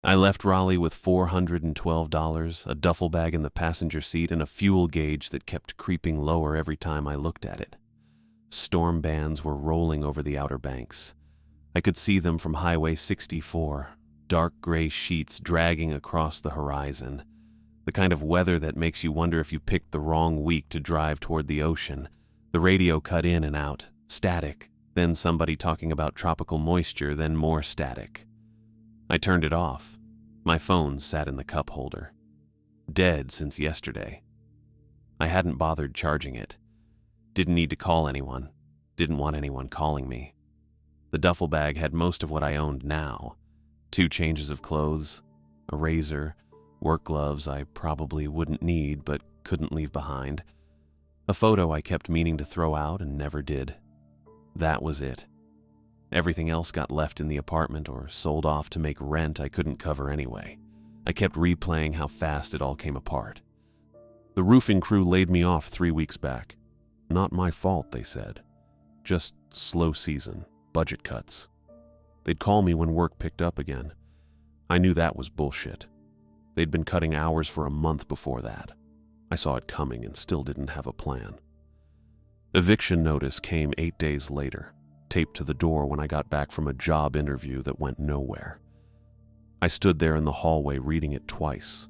I left Raleigh with $412, a duffel bag in the passenger seat, and a fuel gauge that kept creeping lower every time I looked at it. Storm bands were rolling over the Outer Banks. I could see them from Highway 64, dark gray sheets dragging across the horizon. The kind of weather that makes you wonder if you picked the wrong week to drive toward the ocean. The radio cut in and out, static, then somebody talking about tropical moisture, then more static. I turned it off. My phone sat in the cup holder. Dead since yesterday. I hadn't bothered charging it. Didn't need to call anyone. Didn't want anyone calling me. The duffel bag had most of what I owned now. 2 changes of clothes, a razor, work gloves I probably wouldn't need but couldn't leave behind, a photo I kept meaning to throw out and never did. That was it. Everything else got left in the apartment or sold off to make rent I couldn't cover anyway. I kept replaying how fast it all came apart. The roofing crew laid me off 3 weeks back. Not my fault, they said. Just slow season, budget cuts. They'd call me when work picked up again. I knew that was bullshit. They'd been cutting hours for a month before that. I saw it coming and still didn't have a plan. Eviction notice came 8 days later, taped to the door when I got back from a job interview that went nowhere. I stood there in the hallway reading it twice,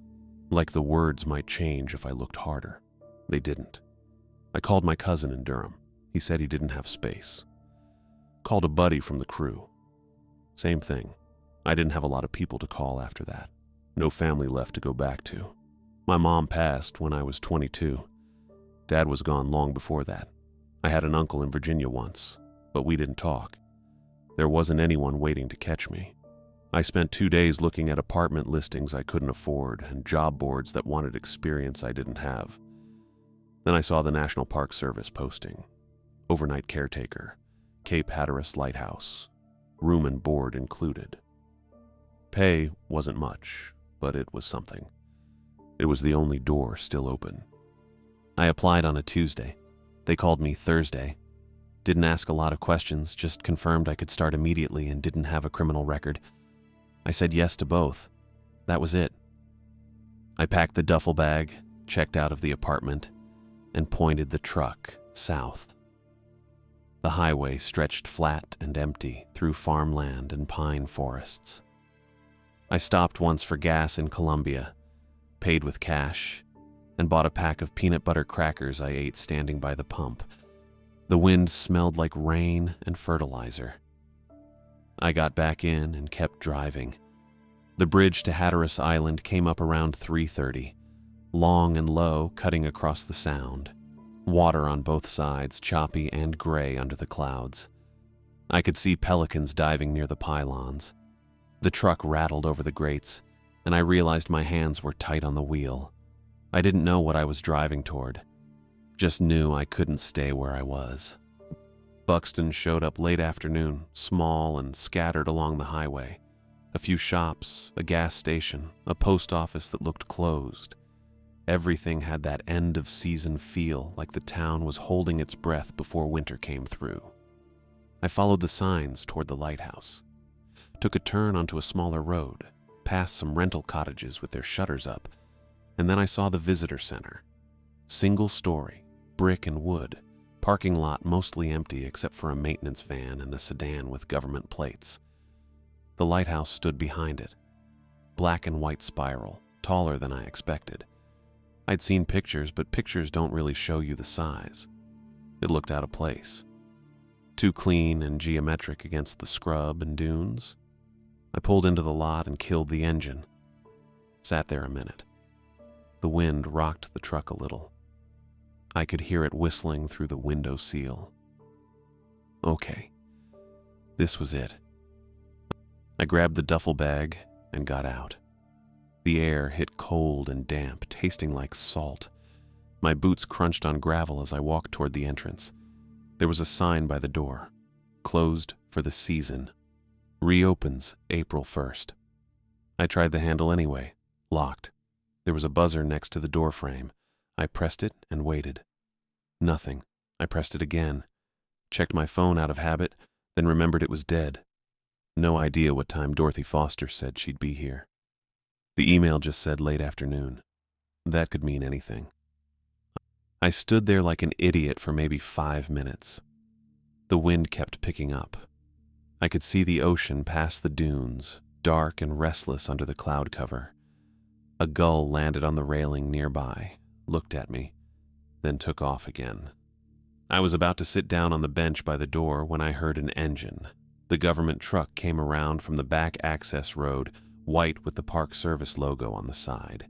like the words might change if I looked harder. They didn't. I called my cousin in Durham. He said he didn't have space. Called a buddy from the crew. Same thing. I didn't have a lot of people to call after that. No family left to go back to. My mom passed when I was 22. Dad was gone long before that. I had an uncle in Virginia once, but we didn't talk. There wasn't anyone waiting to catch me. I spent 2 days looking at apartment listings I couldn't afford and job boards that wanted experience I didn't have. Then I saw the National Park Service posting. Overnight caretaker, Cape Hatteras Lighthouse, room and board included. Pay wasn't much, but it was something. It was the only door still open. I applied on a Tuesday. They called me Thursday. Didn't ask a lot of questions, just confirmed I could start immediately and didn't have a criminal record. I said yes to both. That was it. I packed the duffel bag, checked out of the apartment, and pointed the truck south. The highway stretched flat and empty through farmland and pine forests. I stopped once for gas in Columbia, paid with cash, and bought a pack of peanut butter crackers I ate standing by the pump. The wind smelled like rain and fertilizer. I got back in and kept driving. The bridge to Hatteras Island came up around 3:30, long and low, cutting across the sound. Water on both sides, choppy and gray under the clouds. I could see pelicans diving near the pylons. The truck rattled over the grates, and I realized my hands were tight on the wheel. I didn't know what I was driving toward. Just knew I couldn't stay where I was. Buxton showed up late afternoon, small and scattered along the highway. A few shops, a gas station, a post office that looked closed. Everything had that end-of-season feel, like the town was holding its breath before winter came through. I followed the signs toward the lighthouse. Took a turn onto a smaller road, past some rental cottages with their shutters up, and then I saw the visitor center. Single story, brick and wood, parking lot mostly empty except for a maintenance van and a sedan with government plates. The lighthouse stood behind it. Black and white spiral, taller than I expected. I'd seen pictures, but pictures don't really show you the size. It looked out of place. Too clean and geometric against the scrub and dunes. I pulled into the lot and killed the engine. Sat there a minute. The wind rocked the truck a little. I could hear it whistling through the window seal. Okay, this was it. I grabbed the duffel bag and got out. The air hit cold and damp, tasting like salt. My boots crunched on gravel as I walked toward the entrance. There was a sign by the door. Closed for the season. Reopens April 1st. I tried the handle anyway. Locked. There was a buzzer next to the door frame. I pressed it and waited. Nothing. I pressed it again. Checked my phone out of habit, then remembered it was dead. No idea what time Dorothy Foster said she'd be here. The email just said late afternoon. That could mean anything. I stood there like an idiot for maybe 5 minutes. The wind kept picking up. I could see the ocean past the dunes, dark and restless under the cloud cover. A gull landed on the railing nearby, looked at me, then took off again. I was about to sit down on the bench by the door when I heard an engine. The government truck came around from the back access road, white with the Park Service logo on the side.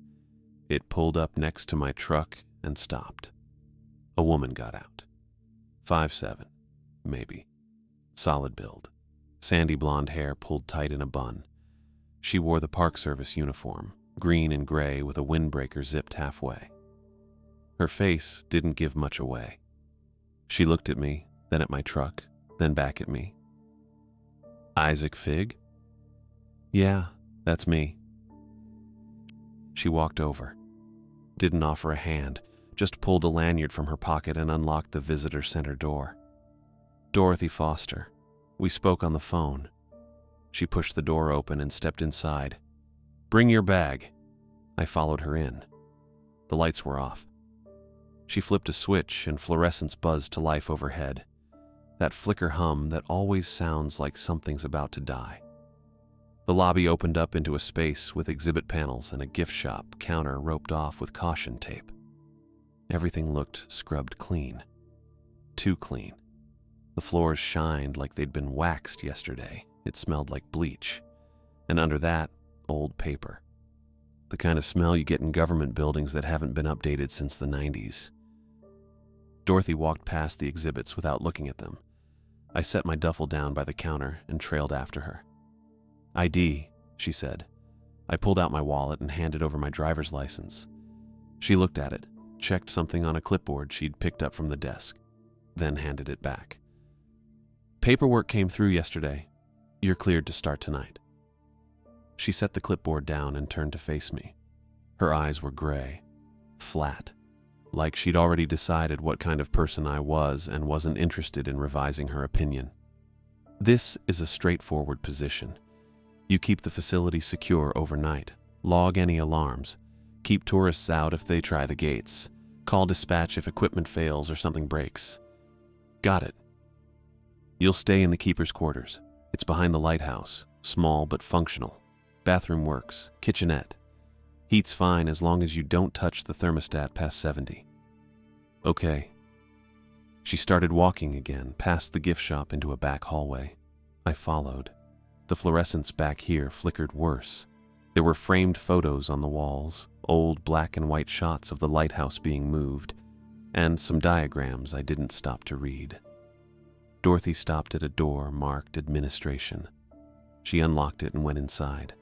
It pulled up next to my truck and stopped. A woman got out. 5'7", maybe. Solid build. Sandy blonde hair pulled tight in a bun. She wore the Park Service uniform, green and gray with a windbreaker zipped halfway. Her face didn't give much away. She looked at me, then at my truck, then back at me. Isaac Fig? Yeah, that's me. She walked over. Didn't offer a hand, just pulled a lanyard from her pocket and unlocked the visitor center door. Dorothy Foster. We spoke on the phone. She pushed the door open and stepped inside. Bring your bag. I followed her in. The lights were off. She flipped a switch and fluorescence buzzed to life overhead. That flicker hum that always sounds like something's about to die. The lobby opened up into a space with exhibit panels and a gift shop counter roped off with caution tape. Everything looked scrubbed clean. Too clean. The floors shined like they'd been waxed yesterday. It smelled like bleach. And under that, old paper. The kind of smell you get in government buildings that haven't been updated since the 90s. Dorothy walked past the exhibits without looking at them. I set my duffel down by the counter and trailed after her. ID, she said. I pulled out my wallet and handed over my driver's license. She looked at it, checked something on a clipboard she'd picked up from the desk, then handed it back. Paperwork came through yesterday. You're cleared to start tonight. She set the clipboard down and turned to face me. Her eyes were gray, flat, like she'd already decided what kind of person I was and wasn't interested in revising her opinion. This is a straightforward position. You keep the facility secure overnight, log any alarms, keep tourists out if they try the gates, call dispatch if equipment fails or something breaks. Got it. You'll stay in the keeper's quarters. It's behind the lighthouse, small but functional. Bathroom works, kitchenette. Heat's fine as long as you don't touch the thermostat past 70. Okay. She started walking again, past the gift shop into a back hallway. I followed. The fluorescence back here flickered worse. There were framed photos on the walls, old black and white shots of the lighthouse being moved, and some diagrams I didn't stop to read. Dorothy stopped at a door marked Administration. She unlocked it and went inside.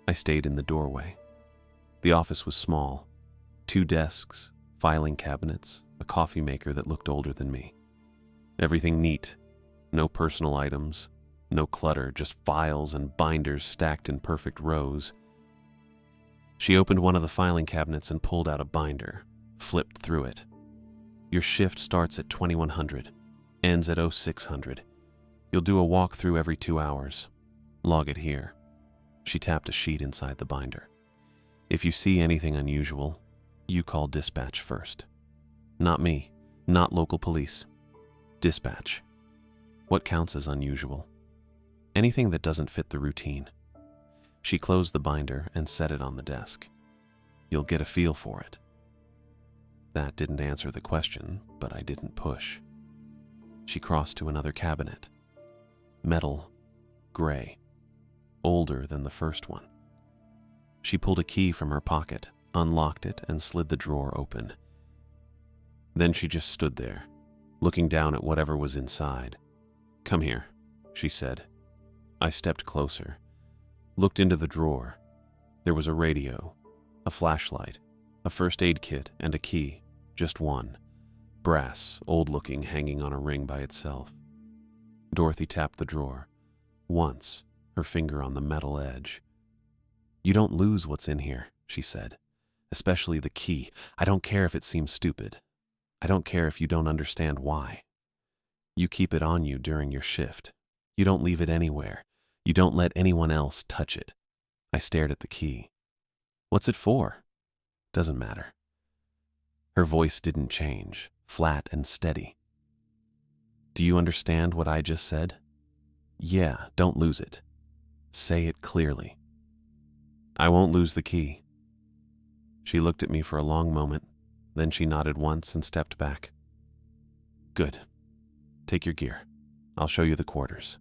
I stayed in the doorway. The office was small. 2 desks, filing cabinets, a coffee maker that looked older than me. Everything neat. No personal items, no clutter, just files and binders stacked in perfect rows. She opened one of the filing cabinets and pulled out a binder, flipped through it. Your shift starts at 2100, ends at 0600. You'll do a walkthrough every 2 hours. Log it here. She tapped a sheet inside the binder. If you see anything unusual, you call dispatch first. Not me, not local police. Dispatch. What counts as unusual? Anything that doesn't fit the routine. She closed the binder and set it on the desk. You'll get a feel for it. That didn't answer the question, but I didn't push. She crossed to another cabinet. Metal, gray, older than the first one. She pulled a key from her pocket, unlocked it, and slid the drawer open. Then she just stood there, looking down at whatever was inside. Come here, she said. I stepped closer, looked into the drawer. There was a radio, a flashlight, a first aid kit, and a key, just one. Brass, old-looking, hanging on a ring by itself. Dorothy tapped the drawer. Once, her finger on the metal edge. You don't lose what's in here, she said. Especially the key. I don't care if it seems stupid. I don't care if you don't understand why. You keep it on you during your shift. You don't leave it anywhere. You don't let anyone else touch it. I stared at the key. What's it for? Doesn't matter. Her voice didn't change, flat and steady. Do you understand what I just said? Yeah, don't lose it. Say it clearly. I won't lose the key. She looked at me for a long moment, then she nodded once and stepped back. Good. Take your gear. I'll show you the quarters.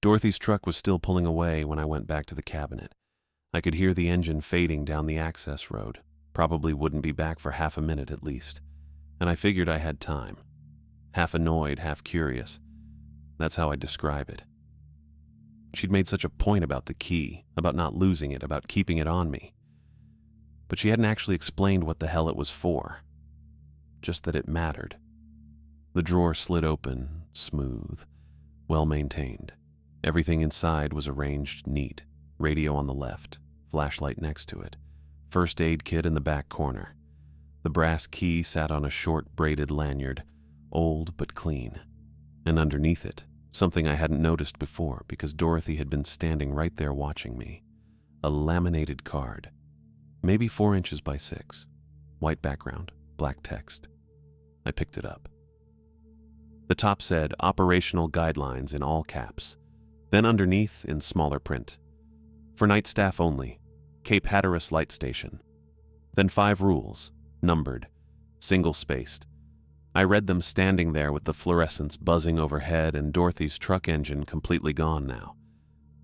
Dorothy's truck was still pulling away when I went back to the cabinet. I could hear the engine fading down the access road. Probably wouldn't be back for half a minute at least. And I figured I had time. Half annoyed, half curious. That's how I'd describe it. She'd made such a point about the key, about not losing it, about keeping it on me. But she hadn't actually explained what the hell it was for. Just that it mattered. The drawer slid open, smooth, well-maintained. Everything inside was arranged neat. Radio on the left, flashlight next to it, first aid kit in the back corner. The brass key sat on a short braided lanyard, old but clean. And underneath it, something I hadn't noticed before because Dorothy had been standing right there watching me. A laminated card. Maybe 4 inches by 6. White background, black text. I picked it up. The top said Operational Guidelines in all caps. Then underneath, in smaller print, for night staff only, Cape Hatteras Light Station. Then 5 rules, numbered, single-spaced. I read them standing there with the fluorescents buzzing overhead and Dorothy's truck engine completely gone now.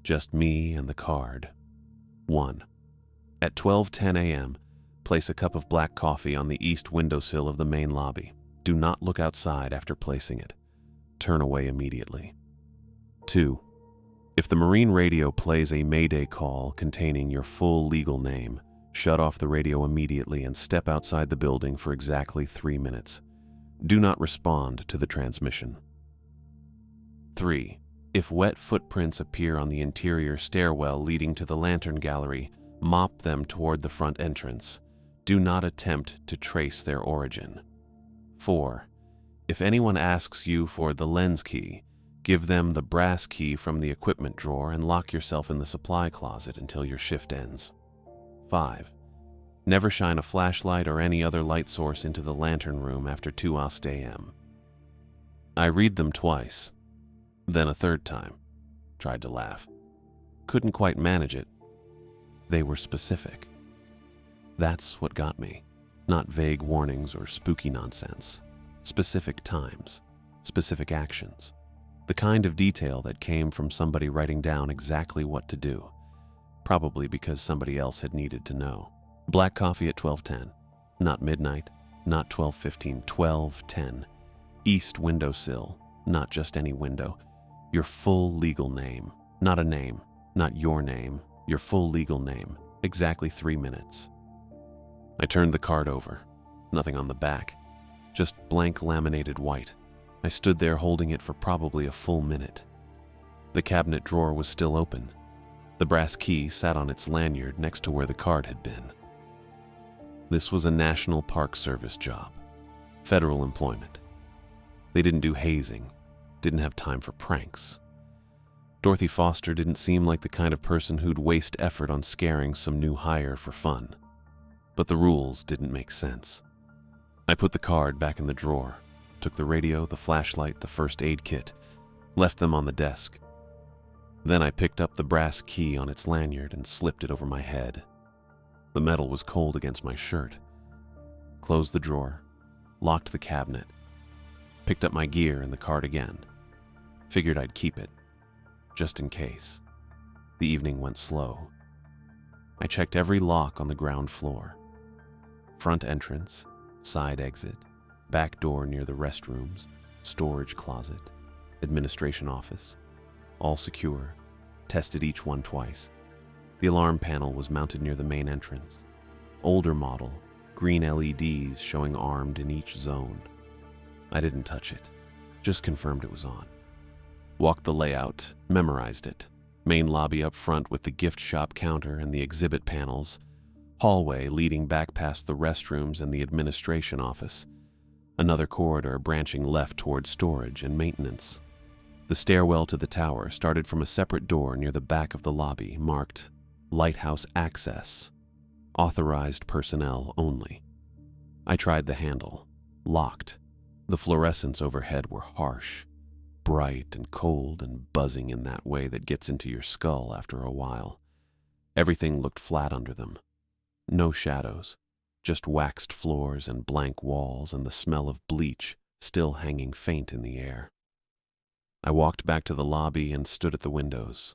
Just me and the card. 1. At 12:10 a.m., place a cup of black coffee on the east windowsill of the main lobby. Do not look outside after placing it. Turn away immediately. 2. If the Marine radio plays a Mayday call containing your full legal name, shut off the radio immediately and step outside the building for exactly 3 minutes. Do not respond to the transmission. 3. If wet footprints appear on the interior stairwell leading to the lantern gallery, mop them toward the front entrance. Do not attempt to trace their origin. 4. If anyone asks you for the lens key, give them the brass key from the equipment drawer and lock yourself in the supply closet until your shift ends. 5. Never shine a flashlight or any other light source into the lantern room after 2 a.m. I read them twice, then a third time. Tried to laugh. Couldn't quite manage it. They were specific. That's what got me. Not vague warnings or spooky nonsense. Specific times. Specific actions. The kind of detail that came from somebody writing down exactly what to do. Probably because somebody else had needed to know. Black coffee at 12:10. Not midnight. Not 12:15. 12:10. East windowsill. Not just any window. Your full legal name. Not a name. Not your name. Your full legal name. Exactly 3 minutes. I turned the card over. Nothing on the back. Just blank laminated white. I stood there holding it for probably a full minute. The cabinet drawer was still open. The brass key sat on its lanyard next to where the card had been. This was a National Park Service job. Federal employment. They didn't do hazing. Didn't have time for pranks. Dorothy Foster didn't seem like the kind of person who'd waste effort on scaring some new hire for fun. But the rules didn't make sense. I put the card back in the drawer. Took the radio, the flashlight, the first aid kit, left them on the desk. Then I picked up the brass key on its lanyard and slipped it over my head. The metal was cold against my shirt. Closed the drawer, locked the cabinet, picked up my gear and the card again. Figured I'd keep it, just in case. The evening went slow. I checked every lock on the ground floor. Front entrance, side exit, back door near the restrooms, storage closet, administration office. All secure. Tested each one twice. The alarm panel was mounted near the main entrance. Older model, green LEDs showing armed in each zone. I didn't touch it, just confirmed it was on. Walked the layout, memorized it. Main lobby up front with the gift shop counter and the exhibit panels. Hallway leading back past the restrooms and the administration office. Another corridor branching left toward storage and maintenance. The stairwell to the tower started from a separate door near the back of the lobby, marked Lighthouse access. Authorized personnel only. I tried the handle. Locked. The fluorescents overhead were harsh, bright and cold and buzzing in that way that gets into your skull after a while. Everything looked flat under them. No shadows, just waxed floors and blank walls and the smell of bleach still hanging faint in the air. I walked back to the lobby and stood at the windows.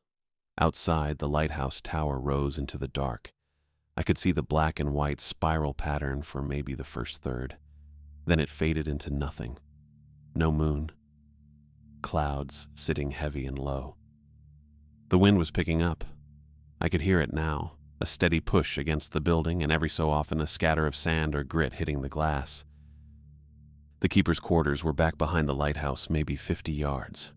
Outside, the lighthouse tower rose into the dark. I could see the black and white spiral pattern for maybe the first third. Then it faded into nothing. No moon. Clouds sitting heavy and low. The wind was picking up. I could hear it now, a steady push against the building and every so often a scatter of sand or grit hitting the glass. The keeper's quarters were back behind the lighthouse, maybe 50 yards.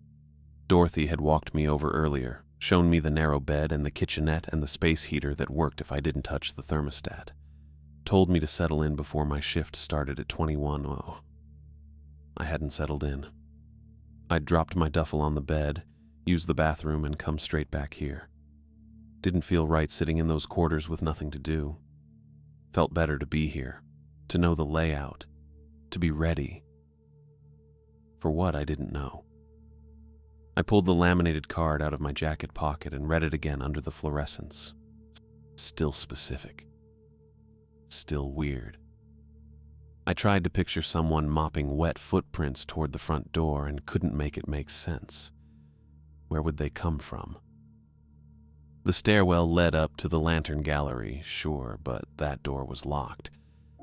Dorothy had walked me over earlier, shown me the narrow bed and the kitchenette and the space heater that worked if I didn't touch the thermostat. Told me to settle in before my shift started at 21. Oh, I hadn't settled in. I'd dropped my duffel on the bed, used the bathroom, and come straight back here. Didn't feel right sitting in those quarters with nothing to do. Felt better to be here, to know the layout, to be ready. For what, I didn't know. I pulled the laminated card out of my jacket pocket and read it again under the fluorescence. Still specific. Still weird. I tried to picture someone mopping wet footprints toward the front door and couldn't make it make sense. Where would they come from? The stairwell led up to the lantern gallery, sure, but that door was locked.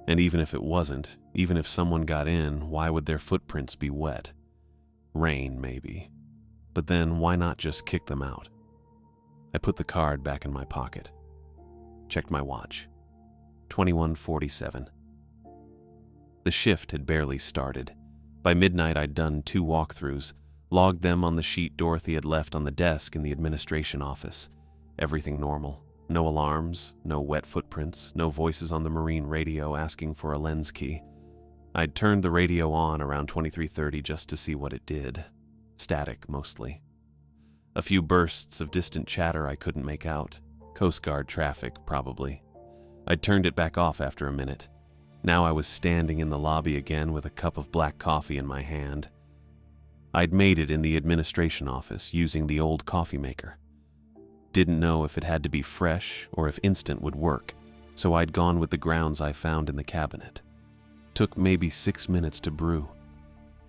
And even if it wasn't, even if someone got in, why would their footprints be wet? Rain, maybe. But then why not just kick them out? I put the card back in my pocket. Checked my watch. 21:47. The shift had barely started. By midnight I'd done 2 walkthroughs, logged them on the sheet Dorothy had left on the desk in the administration office. Everything normal. No alarms, no wet footprints, no voices on the marine radio asking for a lens key. I'd turned the radio on around 23:30 just to see what it did. Static, mostly. A few bursts of distant chatter I couldn't make out. Coast Guard traffic, probably. I'd turned it back off after a minute. Now I was standing in the lobby again with a cup of black coffee in my hand. I'd made it in the administration office using the old coffee maker. Didn't know if it had to be fresh or if instant would work, so I'd gone with the grounds I found in the cabinet. Took maybe 6 minutes to brew.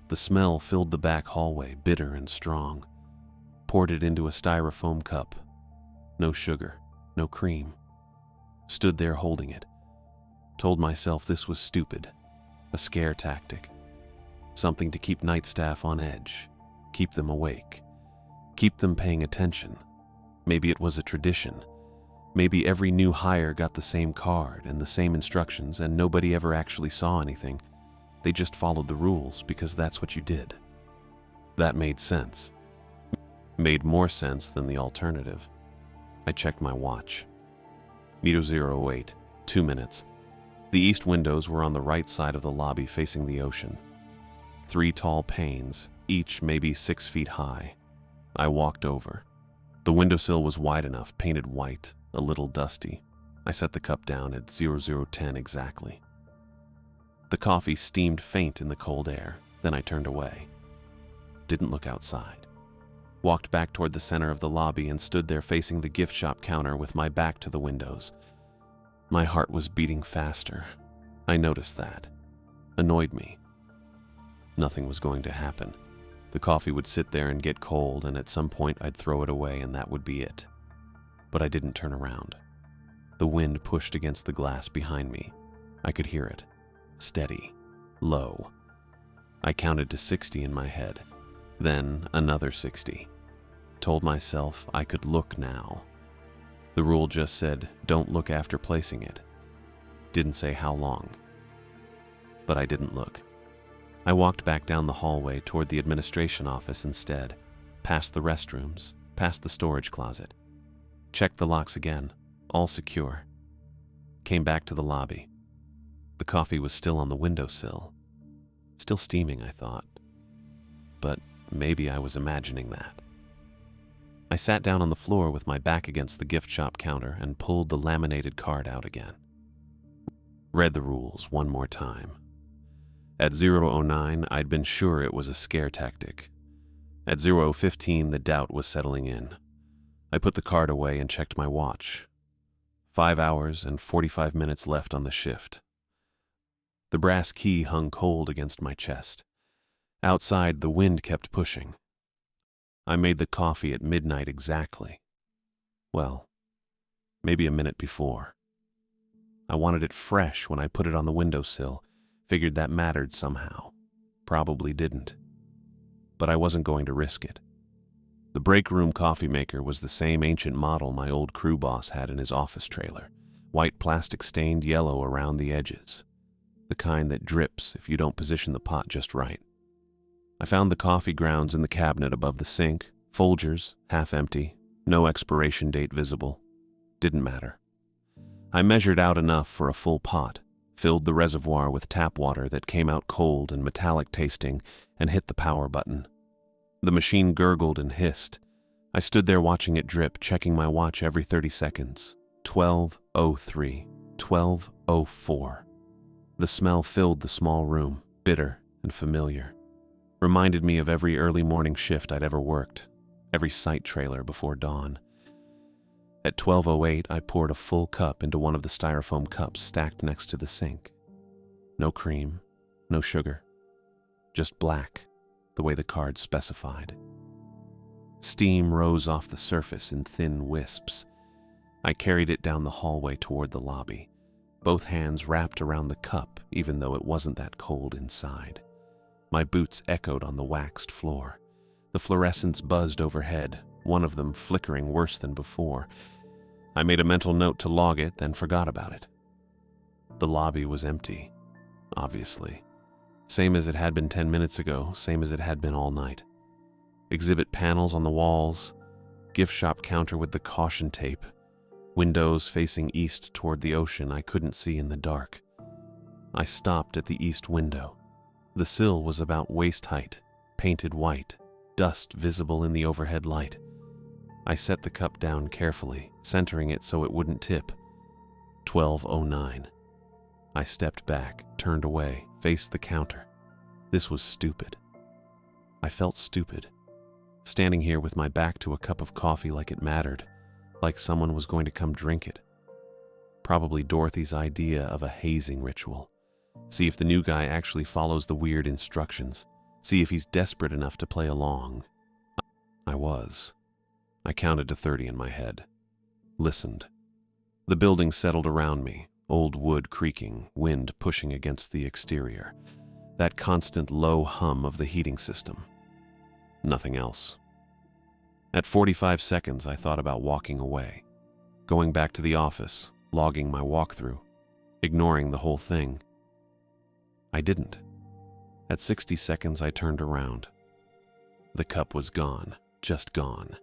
The smell filled the back hallway, bitter and strong. Poured it into a styrofoam cup. No sugar, no cream. Stood there holding it. Told myself this was stupid, a scare tactic. Something to keep night staff on edge, keep them awake, keep them paying attention. Maybe it was a tradition. Maybe every new hire got the same card and the same instructions and nobody ever actually saw anything. They just followed the rules because that's what you did. That made sense. Made more sense than the alternative. I checked my watch. 08, 2 minutes. The east windows were on the right side of the lobby facing the ocean. 3 tall panes, each maybe 6 feet high. I walked over. The windowsill was wide enough, painted white, a little dusty. I set the cup down at 0010 exactly. The coffee steamed faint in the cold air, then I turned away. Didn't look outside. Walked back toward the center of the lobby and stood there facing the gift shop counter with my back to the windows. My heart was beating faster. I noticed that. Annoyed me. Nothing was going to happen. The coffee would sit there and get cold, and at some point I'd throw it away and that would be it. But I didn't turn around. The wind pushed against the glass behind me. I could hear it. Steady. Low. I counted to 60 in my head. Then another 60. Told myself I could look now. The rule just said, don't look after placing it. Didn't say how long. But I didn't look. I walked back down the hallway toward the administration office instead, past the restrooms, past the storage closet. Checked the locks again, all secure. Came back to the lobby. The coffee was still on the windowsill. Still steaming, I thought. But maybe I was imagining that. I sat down on the floor with my back against the gift shop counter and pulled the laminated card out again. Read the rules one more time. At 0:09, I'd been sure it was a scare tactic. At 0:15, the doubt was settling in. I put the card away and checked my watch. 5 hours and 45 minutes left on the shift. The brass key hung cold against my chest. Outside, the wind kept pushing. I made the coffee at midnight exactly. Well, maybe a minute before. I wanted it fresh when I put it on the windowsill, figured that mattered somehow. Probably didn't. But I wasn't going to risk it. The break room coffee maker was the same ancient model my old crew boss had in his office trailer, white plastic stained yellow around the edges, the kind that drips if you don't position the pot just right. I found the coffee grounds in the cabinet above the sink, Folgers, half empty, no expiration date visible. Didn't matter. I measured out enough for a full pot, filled the reservoir with tap water that came out cold and metallic tasting, and hit the power button. The machine gurgled and hissed. I stood there watching it drip, checking my watch every 30 seconds. 12:03, 12:04. The smell filled the small room, bitter and familiar. Reminded me of every early morning shift I'd ever worked, every site trailer before dawn. At 12:08, I poured a full cup into one of the styrofoam cups stacked next to the sink. No cream, no sugar, just black, the way the card specified. Steam rose off the surface in thin wisps. I carried it down the hallway toward the lobby, both hands wrapped around the cup even though it wasn't that cold inside. My boots echoed on the waxed floor. The fluorescents buzzed overhead, one of them flickering worse than before. I made a mental note to log it, then forgot about it. The lobby was empty, obviously. Same as it had been 10 minutes ago, same as it had been all night. Exhibit panels on the walls, gift shop counter with the caution tape, windows facing east toward the ocean I couldn't see in the dark. I stopped at the east window. The sill was about waist height, painted white, dust visible in the overhead light. I set the cup down carefully, centering it so it wouldn't tip. 12:09. I stepped back, turned away, faced the counter. This was stupid. I felt stupid, standing here with my back to a cup of coffee like it mattered, like someone was going to come drink it. Probably Dorothy's idea of a hazing ritual. See if the new guy actually follows the weird instructions. See if he's desperate enough to play along. I was. I counted to 30 in my head. Listened. The building settled around me, old wood creaking, wind pushing against the exterior. That constant low hum of the heating system. Nothing else. At 45 seconds, I thought about walking away. Going back to the office, logging my walkthrough, ignoring the whole thing. I didn't. At 60 seconds, I turned around. The cup was gone, just gone.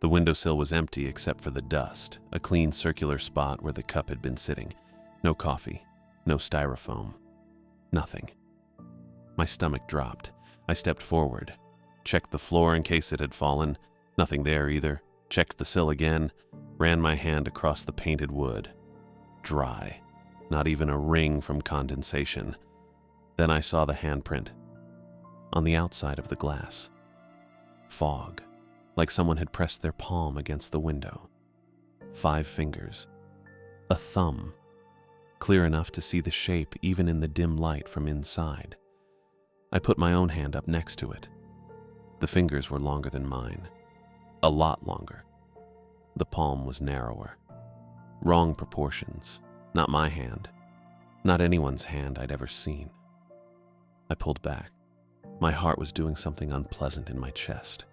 The windowsill was empty except for the dust, a clean circular spot where the cup had been sitting. No coffee, no styrofoam, nothing. My stomach dropped. I stepped forward, checked the floor in case it had fallen. Nothing there either. Checked the sill again, ran my hand across the painted wood. Dry. Not even a ring from condensation. Then I saw the handprint. On the outside of the glass. Fog. Like someone had pressed their palm against the window. 5 fingers. A thumb. Clear enough to see the shape even in the dim light from inside. I put my own hand up next to it. The fingers were longer than mine. A lot longer. The palm was narrower. Wrong proportions. Not my hand. Not anyone's hand I'd ever seen. I pulled back. My heart was doing something unpleasant in my chest.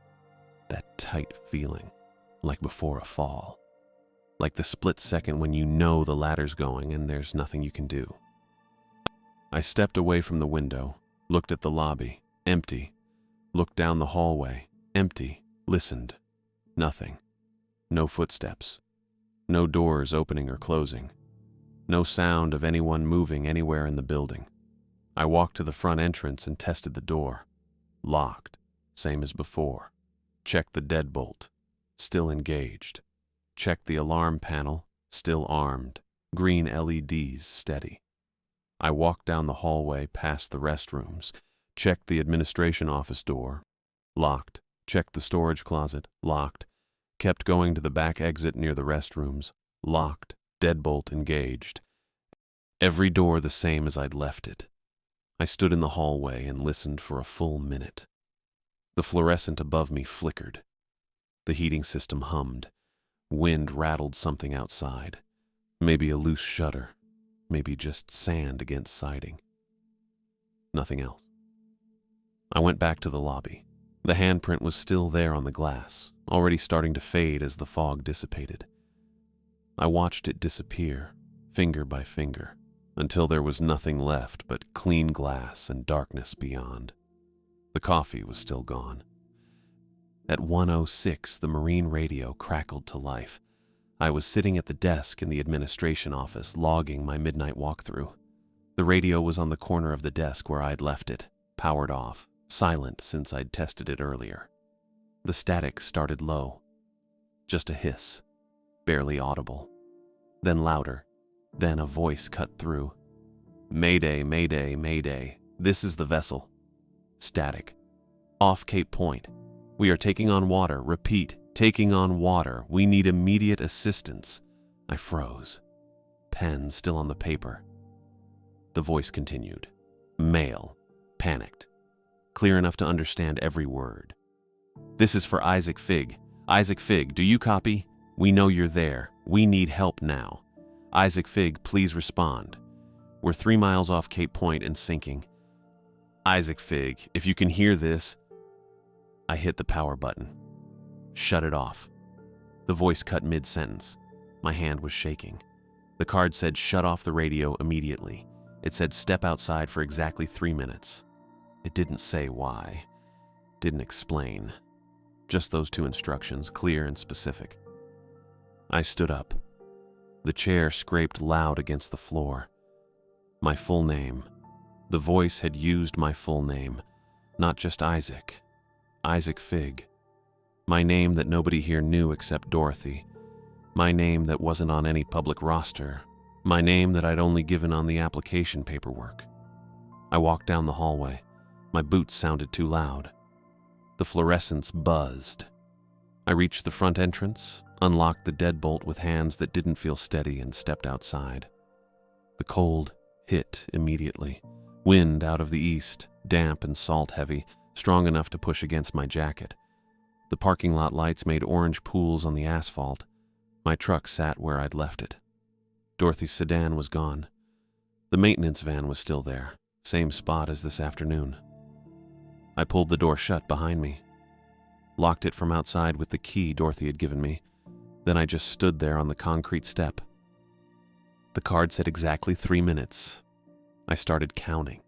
That tight feeling, like before a fall. Like the split second when you know the ladder's going and there's nothing you can do. I stepped away from the window, looked at the lobby, empty. Looked down the hallway, empty. Listened. Nothing. No footsteps. No doors opening or closing. No sound of anyone moving anywhere in the building. I walked to the front entrance and tested the door. Locked, same as before. Checked the deadbolt. still engaged. Checked the alarm panel, still armed. Green LEDs steady. I walked down the hallway past the restrooms, checked the administration office door, locked, checked the storage closet, locked, kept going to the back exit near the restrooms, locked, deadbolt engaged. Every door the same as I'd left it. I stood in the hallway and listened for a full minute. The fluorescent above me flickered. The heating system hummed. Wind rattled something outside. Maybe a loose shutter. Maybe just sand against siding. Nothing else. I went back to the lobby. The handprint was still there on the glass, already starting to fade as the fog dissipated. I watched it disappear, finger by finger, until there was nothing left but clean glass and darkness beyond. The coffee was still gone. At 1:06, the marine radio crackled to life. I was sitting at the desk in the administration office, logging my midnight walkthrough. The radio was on the corner of the desk where I'd left it, powered off, silent since I'd tested it earlier. The static started low. Just a hiss, barely audible. Then louder. Then a voice cut through. "Mayday, mayday, mayday. This is the vessel." Static. "Off Cape Point. We are taking on water. Repeat, taking on water. We need immediate assistance." I froze. Pen still on the paper. The voice continued. Male. Panicked. Clear enough to understand every word. "This is for Isaac Fig. Isaac Fig, do you copy? We know you're there. We need help now. Isaac Fig, please respond. We're 3 miles off Cape Point and sinking. Isaac Fig, if you can hear this..." I hit the power button. Shut it off. The voice cut mid-sentence. My hand was shaking. The card said shut off the radio immediately. It said step outside for exactly 3 minutes. It didn't say why. Didn't explain. Just those 2 instructions, clear and specific. I stood up. The chair scraped loud against the floor. My full name. The voice had used my full name, not just Isaac. Isaac Fig. My name that nobody here knew except Dorothy. My name that wasn't on any public roster. My name that I'd only given on the application paperwork. I walked down the hallway. My boots sounded too loud. The fluorescents buzzed. I reached the front entrance, unlocked the deadbolt with hands that didn't feel steady, and stepped outside. The cold hit immediately. Wind out of the east, damp and salt-heavy, strong enough to push against my jacket. The parking lot lights made orange pools on the asphalt. My truck sat where I'd left it. Dorothy's sedan was gone. The maintenance van was still there, same spot as this afternoon. I pulled the door shut behind me, locked it from outside with the key Dorothy had given me. Then I just stood there on the concrete step. The card said exactly 3 minutes. I started counting.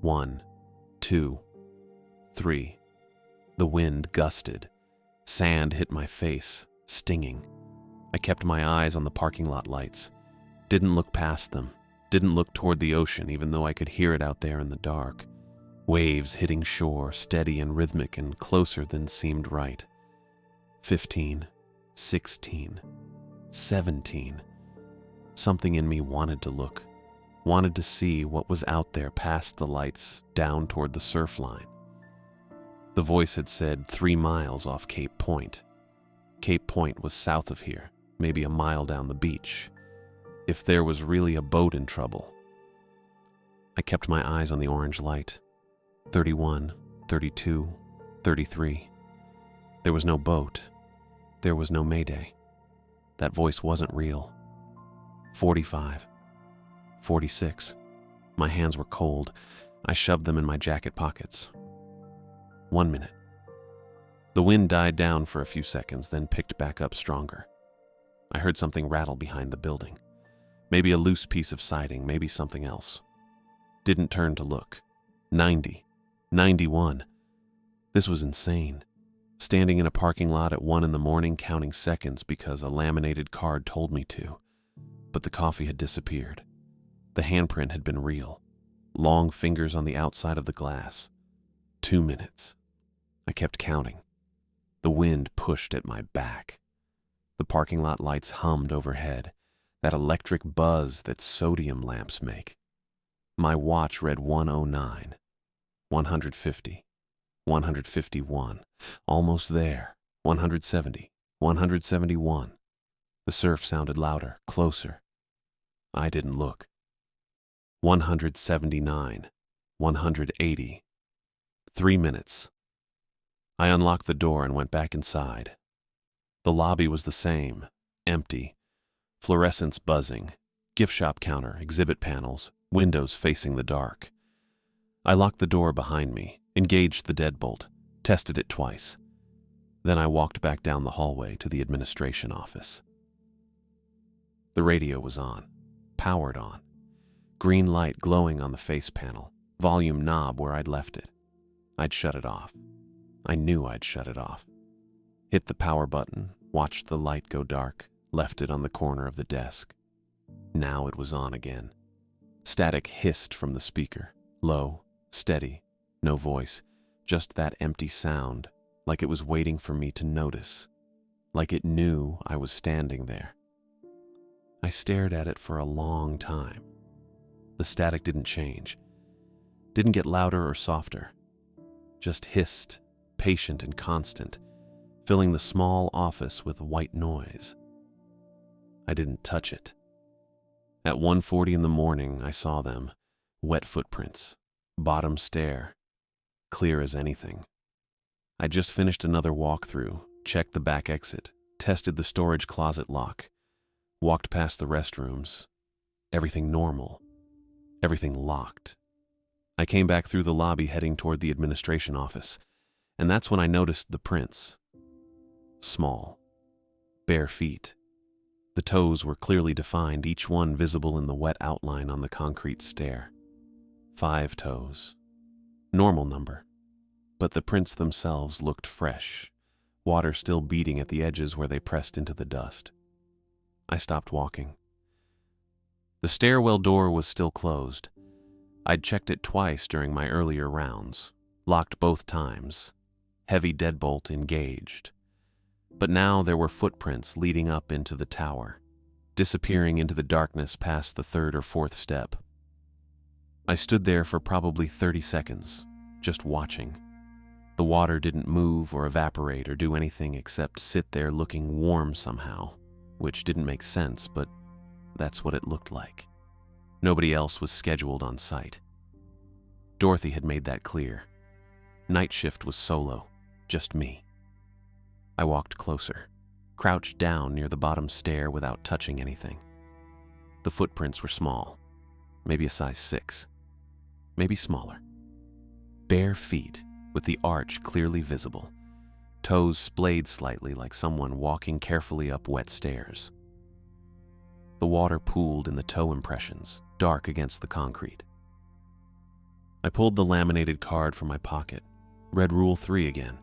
1, 2, 3. The wind gusted. Sand hit my face, stinging. I kept my eyes on the parking lot lights. Didn't look past them. Didn't look toward the ocean, even though I could hear it out there in the dark. Waves hitting shore, steady and rhythmic and closer than seemed right. 15, 16, 17. Something in me wanted to look, wanted to see what was out there past the lights, down toward the surf line. The voice had said 3 miles off Cape Point. Cape Point was south of here, maybe a mile down the beach. If there was really a boat in trouble. I kept my eyes on the orange light. 31, 32, 33. There was no boat. There was no mayday. That voice wasn't real. 45, 46. My hands were cold. I shoved them in my jacket pockets. 1 minute. The wind died down for a few seconds, then picked back up stronger. I heard something rattle behind the building. Maybe a loose piece of siding, maybe something else. Didn't turn to look. 90, 91. This was insane. Standing in a parking lot at 1 in the morning counting seconds because a laminated card told me to. But the coffee had disappeared. The handprint had been real. Long fingers on the outside of the glass. 2 minutes. I kept counting. The wind pushed at my back. The parking lot lights hummed overhead, that electric buzz that sodium lamps make. My watch read 109, 150, 151, almost there, 170, 171. The surf sounded louder, closer. I didn't look. 179, 180. 3 minutes. I unlocked the door and went back inside. The lobby was the same, empty, fluorescents buzzing, gift shop counter, exhibit panels, windows facing the dark. I locked the door behind me, engaged the deadbolt, tested it twice. Then I walked back down the hallway to the administration office. The radio was on, powered on. Green light glowing on the face panel, volume knob where I'd left it. I'd shut it off. I knew I'd shut it off. Hit the power button, watched the light go dark, left it on the corner of the desk. Now it was on again. Static hissed from the speaker, low, steady, no voice, just that empty sound, like it was waiting for me to notice, like it knew I was standing there. I stared at it for a long time. The static didn't change, didn't get louder or softer, just hissed, patient and constant, filling the small office with white noise. I didn't touch it. At 1:40 in the morning, I saw them, wet footprints, bottom stair, clear as anything. I just finished another walkthrough, checked the back exit, tested the storage closet lock, walked past the restrooms. Everything normal. Everything locked. I came back through the lobby heading toward the administration office, and that's when I noticed the prints. Small. Bare feet. The toes were clearly defined, each one visible in the wet outline on the concrete stair. 5 toes. Normal number. But the prints themselves looked fresh, water still beating at the edges where they pressed into the dust. I stopped walking. The stairwell door was still closed. I'd checked it twice during my earlier rounds, locked both times, heavy deadbolt engaged. But now there were footprints leading up into the tower, disappearing into the darkness past the 3rd or 4th step. I stood there for probably 30 seconds, just watching. The water didn't move or evaporate or do anything except sit there looking warm somehow, which didn't make sense, but that's what it looked like. Nobody else was scheduled on site. Dorothy had made that clear. Night shift was solo, just me. I walked closer, crouched down near the bottom stair without touching anything. The footprints were small, maybe a size 6, maybe smaller. Bare feet with the arch clearly visible, toes splayed slightly like someone walking carefully up wet stairs. The water pooled in the toe impressions, dark against the concrete. I pulled the laminated card from my pocket, read Rule 3 again.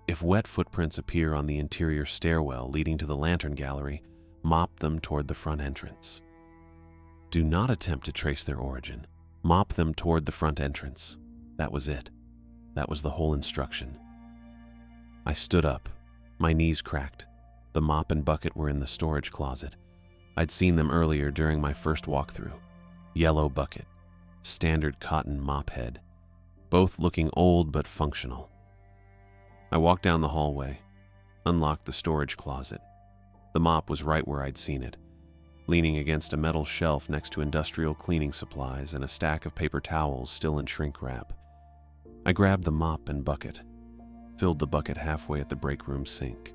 If wet footprints appear on the interior stairwell leading to the lantern gallery, mop them toward the front entrance. Do not attempt to trace their origin. Mop them toward the front entrance. That was it. That was the whole instruction. I stood up, my knees cracked. The mop and bucket were in the storage closet. I'd seen them earlier during my first walkthrough. Yellow bucket, standard cotton mop head, both looking old but functional. I walked down the hallway, unlocked the storage closet. The mop was right where I'd seen it, leaning against a metal shelf next to industrial cleaning supplies and a stack of paper towels still in shrink wrap. I grabbed the mop and bucket, filled the bucket halfway at the break room sink.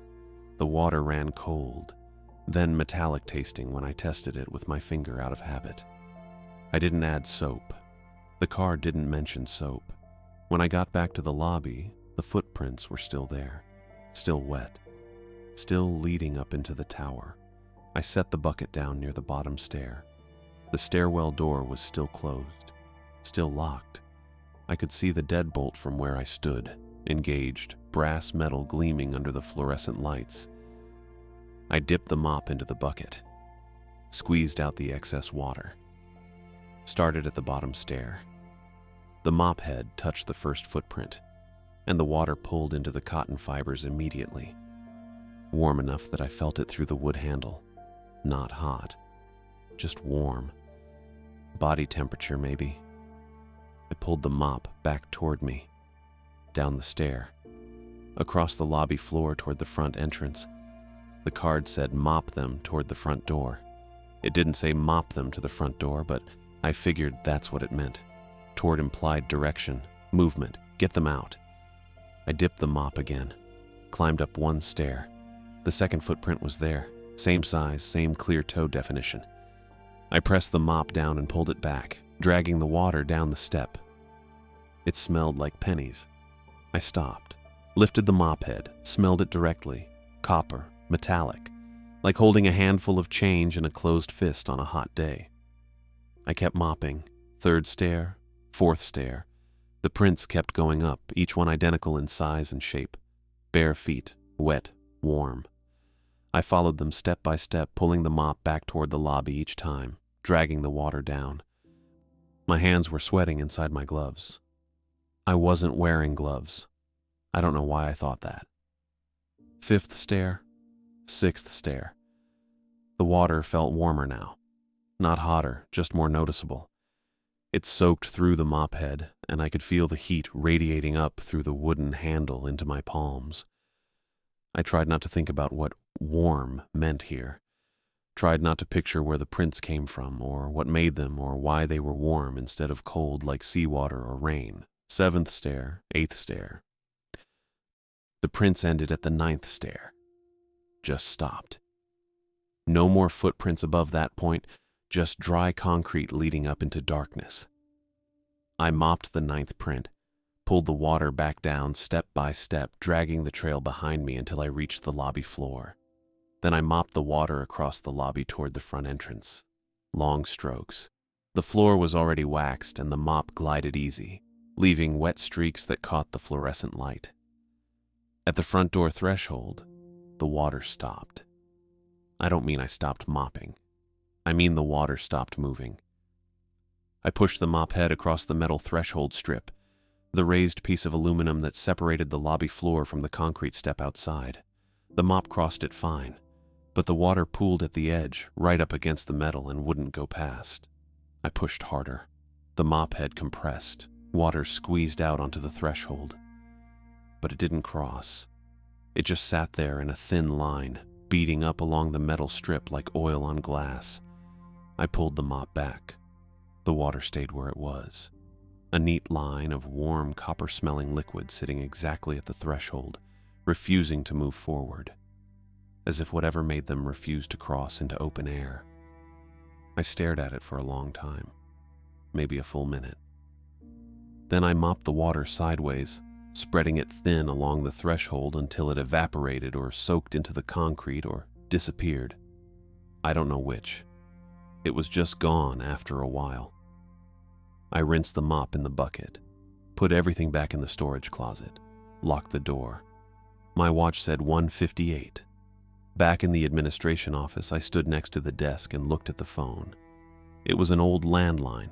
The water ran cold, then metallic tasting when I tested it with my finger out of habit. I didn't add soap. The card didn't mention soap. When I got back to the lobby, the footprints were still there, still wet, still leading up into the tower. I set the bucket down near the bottom stair. The stairwell door was still closed, still locked. I could see the deadbolt from where I stood, engaged, brass metal gleaming under the fluorescent lights. I dipped the mop into the bucket, squeezed out the excess water, started at the bottom stair. The mop head touched the first footprint, and the water pulled into the cotton fibers immediately. Warm enough that I felt it through the wood handle. Not hot, just warm. Body temperature, maybe. I pulled the mop back toward me, down the stair, across the lobby floor toward the front entrance. The card said mop them toward the front door. It didn't say mop them to the front door, but I figured that's what it meant. Toward implied direction, movement, get them out. I dipped the mop again, climbed up one stair. The second footprint was there, same size, same clear toe definition. I pressed the mop down and pulled it back, dragging the water down the step. It smelled like pennies. I stopped, lifted the mop head, smelled it directly, copper, metallic, like holding a handful of change in a closed fist on a hot day. I kept mopping, third stair, fourth stair. The prints kept going up, each one identical in size and shape. Bare feet, wet, warm. I followed them step by step, pulling the mop back toward the lobby each time, dragging the water down. My hands were sweating inside my gloves. I wasn't wearing gloves. I don't know why I thought that. Fifth stair, sixth stair. The water felt warmer now. Not hotter, just more noticeable. It soaked through the mop head, and I could feel the heat radiating up through the wooden handle into my palms. I tried not to think about what warm meant here. Tried not to picture where the prints came from, or what made them, or why they were warm instead of cold like seawater or rain. Seventh stair, eighth stair. The prints ended at the ninth stair. Just stopped. No more footprints above that point, just dry concrete leading up into darkness. I mopped the ninth print, pulled the water back down step by step, dragging the trail behind me until I reached the lobby floor. Then I mopped the water across the lobby toward the front entrance. Long strokes. The floor was already waxed and the mop glided easy, leaving wet streaks that caught the fluorescent light. At the front door threshold, the water stopped. I don't mean I stopped mopping. I mean the water stopped moving. I pushed the mop head across the metal threshold strip, the raised piece of aluminum that separated the lobby floor from the concrete step outside. The mop crossed it fine, but the water pooled at the edge, right up against the metal, and wouldn't go past. I pushed harder. The mop head compressed, water squeezed out onto the threshold. But it didn't cross. It just sat there in a thin line, beating up along the metal strip like oil on glass. I pulled the mop back. The water stayed where it was. A neat line of warm, copper-smelling liquid sitting exactly at the threshold, refusing to move forward, as if whatever made them refuse to cross into open air. I stared at it for a long time, maybe a full minute. Then I mopped the water sideways, spreading it thin along the threshold until it evaporated or soaked into the concrete or disappeared. I don't know which. It was just gone after a while. I rinsed the mop in the bucket, put everything back in the storage closet, locked the door. My watch said 1:58. Back in the administration office, I stood next to the desk and looked at the phone. It was an old landline,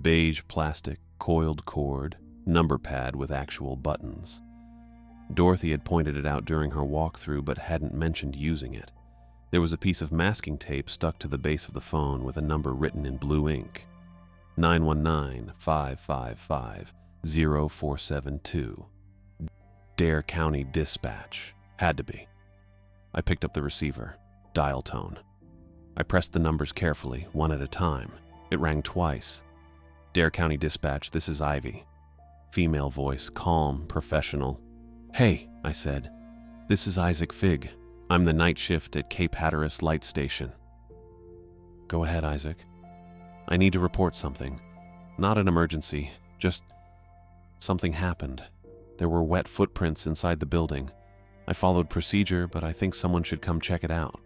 beige plastic, coiled cord, number pad with actual buttons. Dorothy had pointed it out during her walkthrough but hadn't mentioned using it. There was a piece of masking tape stuck to the base of the phone with a number written in blue ink. 919-555-0472. Dare County Dispatch. Had to be. I picked up the receiver. Dial tone. I pressed the numbers carefully, one at a time. It rang twice. Dare County Dispatch, this is Ivy. Female voice, calm, professional. Hey, I said. This is Isaac Figg. I'm the night shift at Cape Hatteras Light Station. Go ahead, Isaac. I need to report something. Not an emergency, just something happened. There were wet footprints inside the building. I followed procedure, but I think someone should come check it out.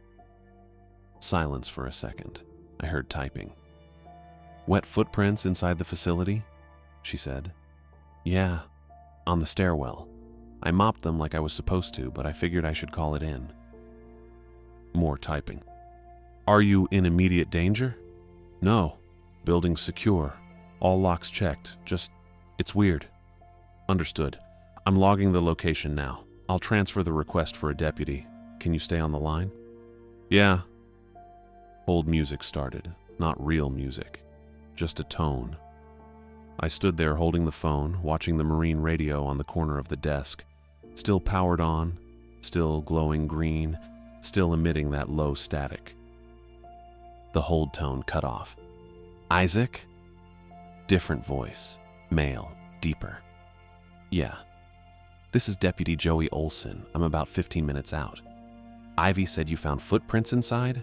Silence for a second. I heard typing. Wet footprints inside the facility? She said. Yeah, on the stairwell. I mopped them like I was supposed to, but I figured I should call it in. More typing. Are you in immediate danger? No. Building's secure. All locks checked. Just, it's weird. Understood. I'm logging the location now. I'll transfer the request for a deputy. Can you stay on the line? Yeah. Hold music started. Not real music. Just a tone. I stood there holding the phone, watching the marine radio on the corner of the desk. Still powered on, still glowing green, still emitting that low static. The hold tone cut off. Isaac? Different voice. Male. Deeper. Yeah. This is Deputy Joey Olson. I'm about 15 minutes out. Ivy said you found footprints inside?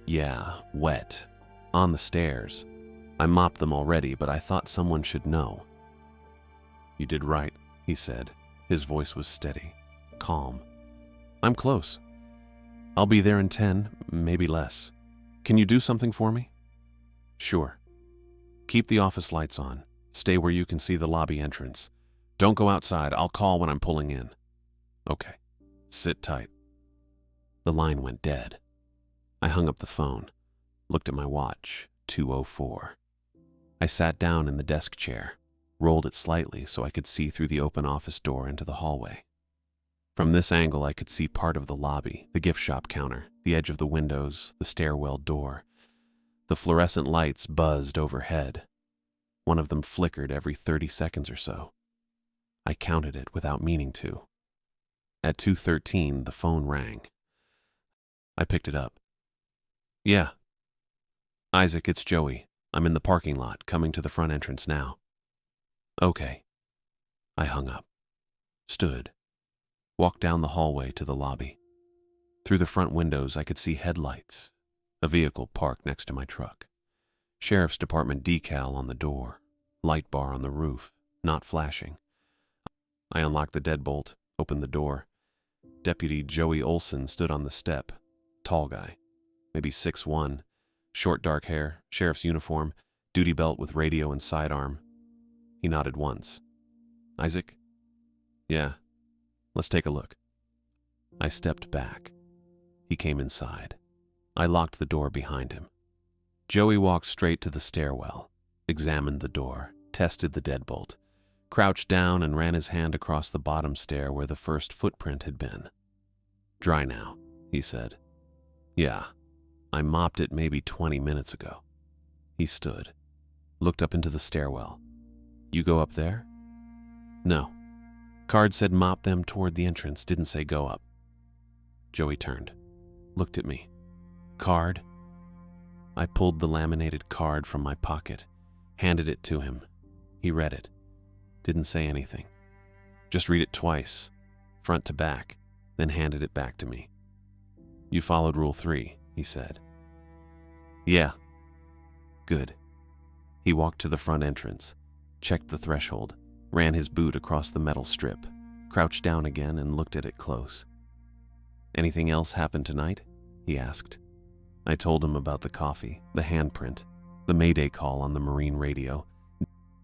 Yeah, wet. On the stairs. I mopped them already, but I thought someone should know. You did right, he said. His voice was steady, calm. I'm close. I'll be there in 10, maybe less. Can you do something for me? Sure. Keep the office lights on. Stay where you can see the lobby entrance. Don't go outside. I'll call when I'm pulling in. Okay. Sit tight. The line went dead. I hung up the phone, looked at my watch, 2:04. I sat down in the desk chair, rolled it slightly so I could see through the open office door into the hallway. From this angle, I could see part of the lobby, the gift shop counter, the edge of the windows, the stairwell door. The fluorescent lights buzzed overhead. One of them flickered every 30 seconds or so. I counted it without meaning to. At 2:13, the phone rang. I picked it up. Yeah. Isaac, it's Joey. I'm in the parking lot, coming to the front entrance now. Okay. I hung up. Stood. Walked down the hallway to the lobby. Through the front windows, I could see headlights. A vehicle parked next to my truck. Sheriff's Department decal on the door. Light bar on the roof, not flashing. I unlocked the deadbolt, opened the door. Deputy Joey Olson stood on the step. Tall guy. Maybe 6'1". Short dark hair, sheriff's uniform, duty belt with radio and sidearm. He nodded once. Isaac? Yeah. Let's take a look. I stepped back. He came inside. I locked the door behind him. Joey walked straight to the stairwell, examined the door, tested the deadbolt, crouched down and ran his hand across the bottom stair where the first footprint had been. Dry now, he said. Yeah. I mopped it maybe 20 minutes ago. He stood, looked up into the stairwell. You go up there? No. Card said mop them toward the entrance, didn't say go up. Joey turned, looked at me. Card? I pulled the laminated card from my pocket, handed it to him. He read it. Didn't say anything. Just read it twice, front to back, then handed it back to me. You followed Rule 3, he said. Yeah. Good. He walked to the front entrance, checked the threshold, ran his boot across the metal strip, crouched down again and looked at it close. Anything else happened tonight? He asked. I told him about the coffee, the handprint, the Mayday call on the marine radio.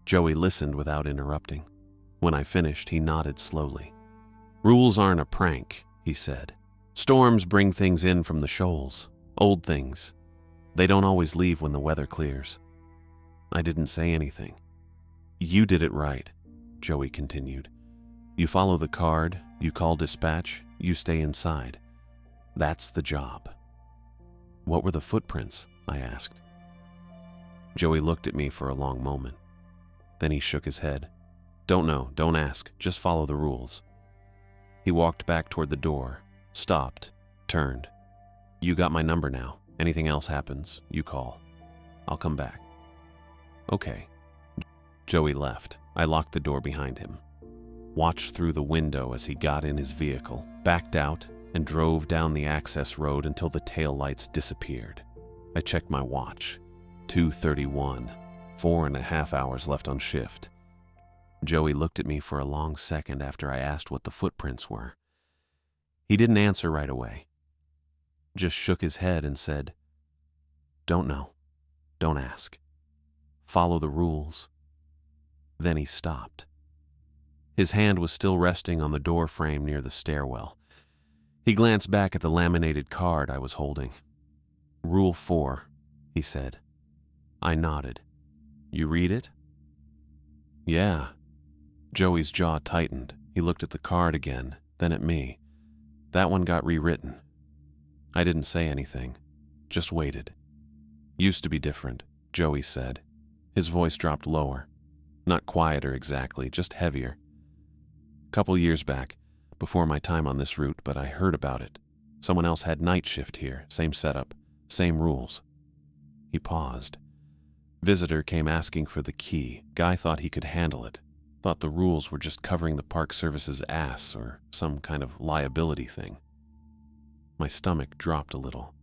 Joey listened without interrupting. When I finished, he nodded slowly. Rules aren't a prank, he said. Storms bring things in from the shoals, old things. They don't always leave when the weather clears. I didn't say anything. You did it right, Joey continued. You follow the card, you call dispatch, you stay inside. That's the job. What were the footprints? I asked. Joey looked at me for a long moment. Then he shook his head. Don't know, don't ask, just follow the rules. He walked back toward the door, stopped, turned. You got my number now. Anything else happens, you call. I'll come back. Okay. Joey left. I locked the door behind him. Watched through the window as he got in his vehicle, backed out, and drove down the access road until the taillights disappeared. I checked my watch. 2:31. 4.5 hours left on shift. Joey looked at me for a long second after I asked what the footprints were. He didn't answer right away. Just shook his head and said, Don't know. Don't ask. Follow the rules. Then he stopped. His hand was still resting on the door frame near the stairwell. He glanced back at the laminated card I was holding. Rule 4, he said. I nodded. You read it? Yeah. Joey's jaw tightened. He looked at the card again, then at me. That one got rewritten. I didn't say anything, just waited. Used to be different, Joey said. His voice dropped lower. Not quieter exactly, just heavier. Couple years back, before my time on this route, but I heard about it. Someone else had night shift here, same setup, same rules. He paused. Visitor came asking for the key. Guy thought he could handle it. Thought the rules were just covering the Park Service's ass or some kind of liability thing. My stomach dropped a little.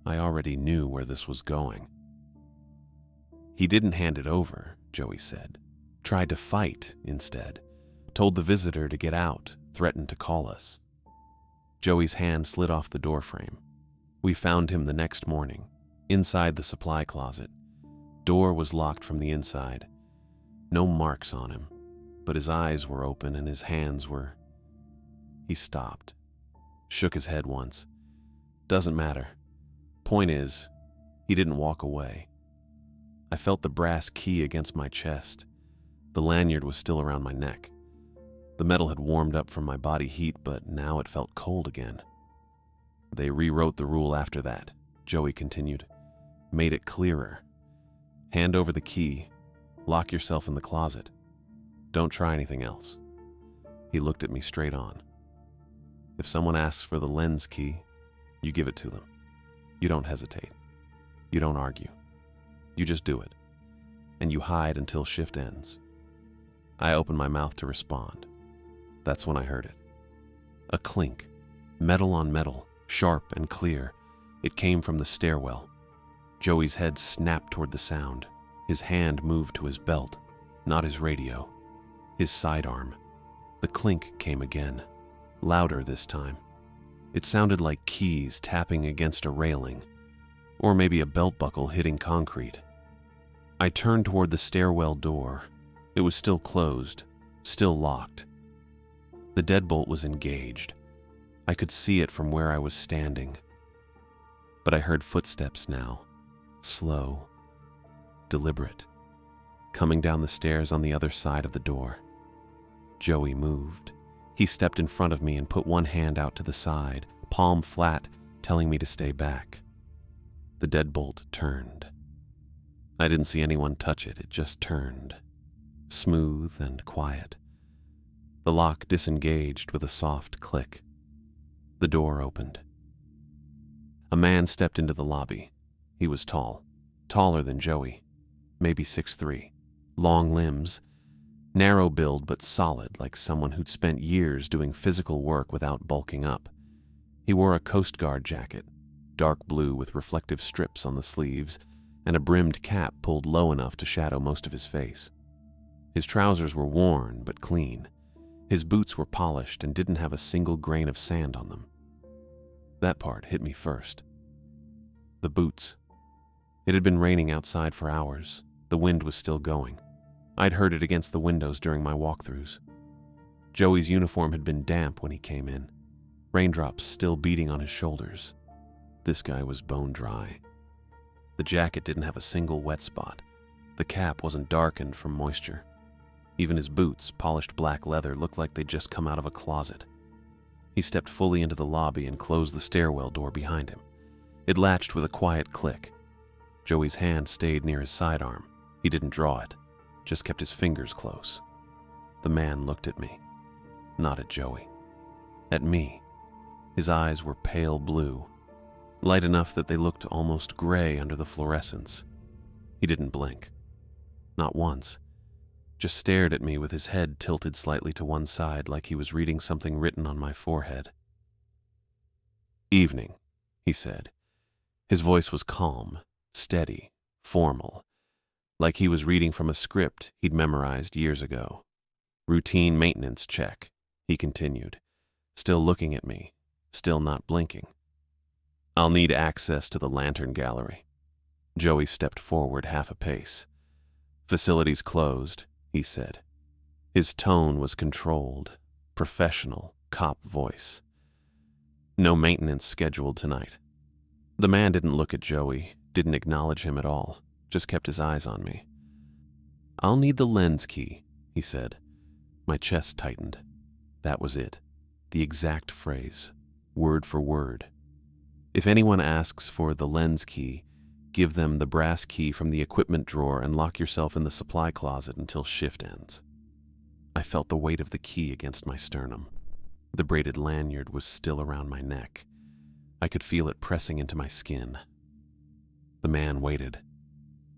I already knew where this was going. He didn't hand it over, Joey said. Tried to fight instead. Told the visitor to get out, threatened to call us. Joey's hand slid off the doorframe. We found him the next morning, inside the supply closet. Door was locked from the inside. No marks on him, but his eyes were open and his hands were... He stopped. Shook his head once. Doesn't matter. Point is, he didn't walk away. I felt the brass key against my chest. The lanyard was still around my neck. The metal had warmed up from my body heat, but now it felt cold again. They rewrote the rule after that, Joey continued. Made it clearer. Hand over the key. Lock yourself in the closet. Don't try anything else. He looked at me straight on. If someone asks for the lens key, you give it to them. You don't hesitate. You don't argue. You just do it. And you hide until shift ends. I opened my mouth to respond. That's when I heard it. A clink. Metal on metal, sharp and clear. It came from the stairwell. Joey's head snapped toward the sound. His hand moved to his belt, not his radio. His sidearm. The clink came again. Louder this time. It sounded like keys tapping against a railing, or maybe a belt buckle hitting concrete. I turned toward the stairwell door. It was still closed, still locked. The deadbolt was engaged. I could see it from where I was standing. But I heard footsteps now, slow, deliberate, coming down the stairs on the other side of the door. Joey moved. He stepped in front of me and put one hand out to the side, palm flat, telling me to stay back. The deadbolt turned. I didn't see anyone touch it, it just turned. Smooth and quiet. The lock disengaged with a soft click. The door opened. A man stepped into the lobby. He was tall, taller than Joey, maybe 6'3", long limbs, narrow build but solid, like someone who'd spent years doing physical work without bulking up. He wore a Coast Guard jacket, dark blue with reflective strips on the sleeves, and a brimmed cap pulled low enough to shadow most of his face. His trousers were worn but clean. His boots were polished and didn't have a single grain of sand on them. That part hit me first. The boots. It had been raining outside for hours. The wind was still going. I'd heard it against the windows during my walkthroughs. Joey's uniform had been damp when he came in, raindrops still beating on his shoulders. This guy was bone dry. The jacket didn't have a single wet spot. The cap wasn't darkened from moisture. Even his boots, polished black leather, looked like they'd just come out of a closet. He stepped fully into the lobby and closed the stairwell door behind him. It latched with a quiet click. Joey's hand stayed near his sidearm. He didn't draw it, just kept his fingers close. The man looked at me, not at Joey. At me. His eyes were pale blue, light enough that they looked almost gray under the fluorescence. He didn't blink. Not once. Just stared at me with his head tilted slightly to one side like he was reading something written on my forehead. "Evening," he said. His voice was calm, steady, formal, like he was reading from a script he'd memorized years ago. "Routine maintenance check," he continued, still looking at me, still not blinking. "I'll need access to the lantern gallery." Joey stepped forward half a pace. "Facilities closed," he said. His tone was controlled, professional, cop voice. "No maintenance scheduled tonight." The man didn't look at Joey, didn't acknowledge him at all, just kept his eyes on me. "I'll need the lens key," he said. My chest tightened. That was it. The exact phrase, word for word. If anyone asks for the lens key, give them the brass key from the equipment drawer and lock yourself in the supply closet until shift ends. I felt the weight of the key against my sternum. The braided lanyard was still around my neck. I could feel it pressing into my skin. The man waited,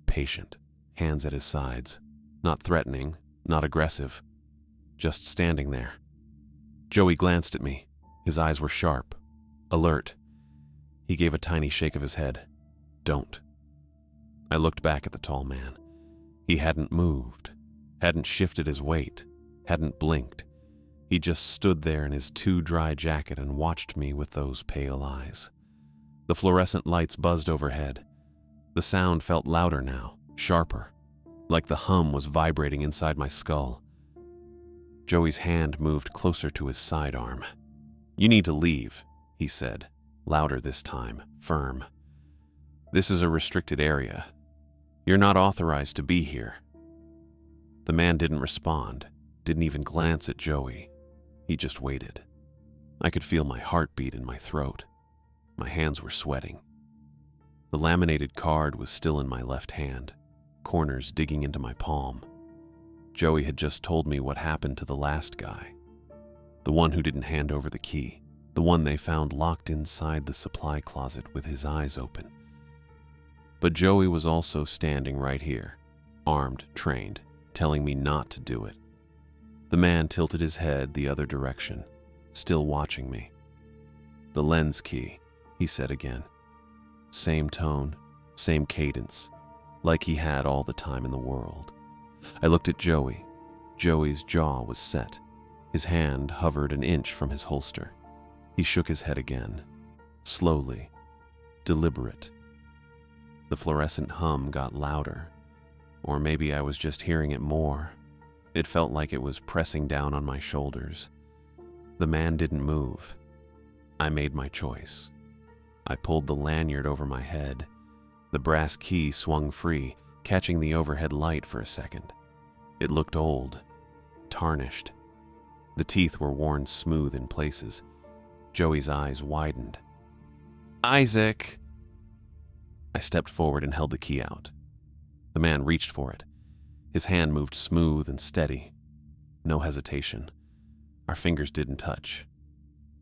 patient, hands at his sides, not threatening, not aggressive, just standing there. Joey glanced at me. His eyes were sharp, alert. He gave a tiny shake of his head. Don't. I looked back at the tall man. He hadn't moved, hadn't shifted his weight, hadn't blinked. He just stood there in his too dry jacket and watched me with those pale eyes. The fluorescent lights buzzed overhead. The sound felt louder now, sharper, like the hum was vibrating inside my skull. Joey's hand moved closer to his sidearm. "You need to leave," he said, louder this time, firm. "This is a restricted area. You're not authorized to be here." The man didn't respond, didn't even glance at Joey. He just waited. I could feel my heartbeat in my throat. My hands were sweating. The laminated card was still in my left hand, corners digging into my palm. Joey had just told me what happened to the last guy, the one who didn't hand over the key, the one they found locked inside the supply closet with his eyes open. But Joey was also standing right here, armed, trained, telling me not to do it. The man tilted his head the other direction, still watching me. "The lens key," he said again. Same tone, same cadence, like he had all the time in the world. I looked at Joey. Joey's jaw was set. His hand hovered an inch from his holster. He shook his head again, slowly, deliberate. The fluorescent hum got louder, or maybe I was just hearing it more. It felt like it was pressing down on my shoulders. The man didn't move. I made my choice. I pulled the lanyard over my head. The brass key swung free, catching the overhead light for a second. It looked old, tarnished. The teeth were worn smooth in places. Joey's eyes widened. "Isaac!" I stepped forward and held the key out. The man reached for it. His hand moved smooth and steady. No hesitation. Our fingers didn't touch.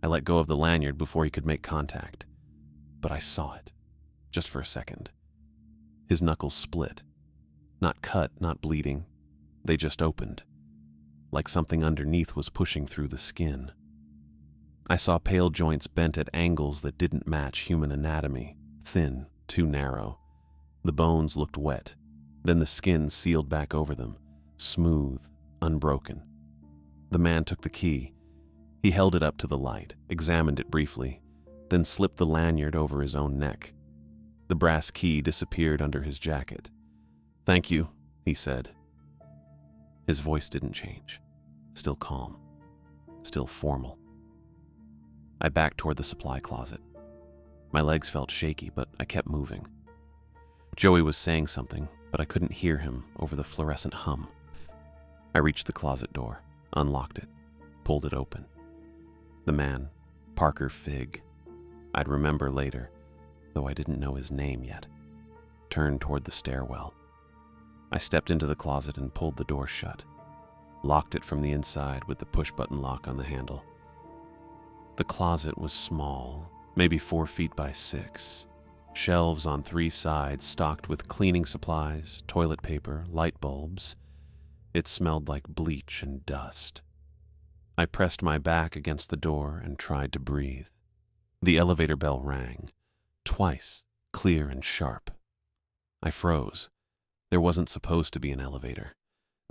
I let go of the lanyard before he could make contact. But I saw it, just for a second. His knuckles split. Not cut, not bleeding. They just opened, like something underneath was pushing through the skin. I saw pale joints bent at angles that didn't match human anatomy, thin, too narrow. The bones looked wet, then the skin sealed back over them, smooth, unbroken. The man took the key. He held it up to the light, examined it briefly, then slipped the lanyard over his own neck. The brass key disappeared under his jacket. "Thank you," he said. His voice didn't change. Still calm. Still formal. I backed toward the supply closet. My legs felt shaky, but I kept moving. Joey was saying something, but I couldn't hear him over the fluorescent hum. I reached the closet door, unlocked it, pulled it open. The man, Parker Figg, I'd remember later, though I didn't know his name yet, turned toward the stairwell. I stepped into the closet and pulled the door shut, locked it from the inside with the push-button lock on the handle. The closet was small, maybe 4 feet by 6. Shelves on 3 sides stocked with cleaning supplies, toilet paper, light bulbs. It smelled like bleach and dust. I pressed my back against the door and tried to breathe. The elevator bell rang, twice, clear and sharp. I froze. There wasn't supposed to be an elevator.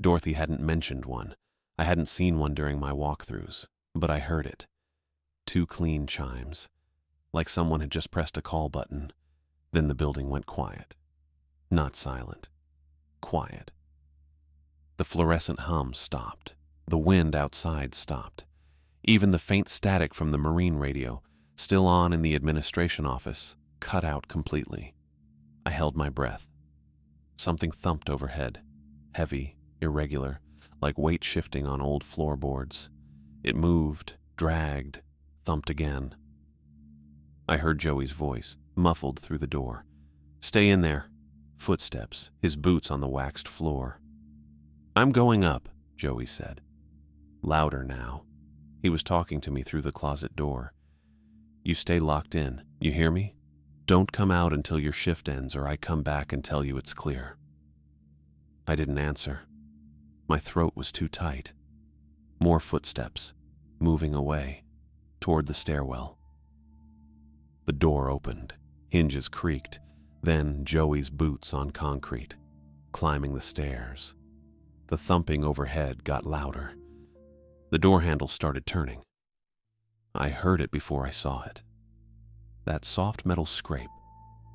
Dorothy hadn't mentioned one. I hadn't seen one during my walkthroughs, but I heard it. 2 clean chimes, like someone had just pressed a call button. Then the building went quiet. Not silent. Quiet. The fluorescent hum stopped. The wind outside stopped. Even the faint static from the marine radio, still on in the administration office, cut out completely. I held my breath. Something thumped overhead, heavy, irregular, like weight shifting on old floorboards. It moved, dragged, thumped again. I heard Joey's voice, muffled through the door. "Stay in there." Footsteps, his boots on the waxed floor. "I'm going up," Joey said. Louder now. He was talking to me through the closet door. "You stay locked in, you hear me? Don't come out until your shift ends or I come back and tell you it's clear." I didn't answer. My throat was too tight. More footsteps, moving away, toward the stairwell. The door opened, hinges creaked, then Joey's boots on concrete, climbing the stairs. The thumping overhead got louder. The door handle started turning. I heard it before I saw it. That soft metal scrape,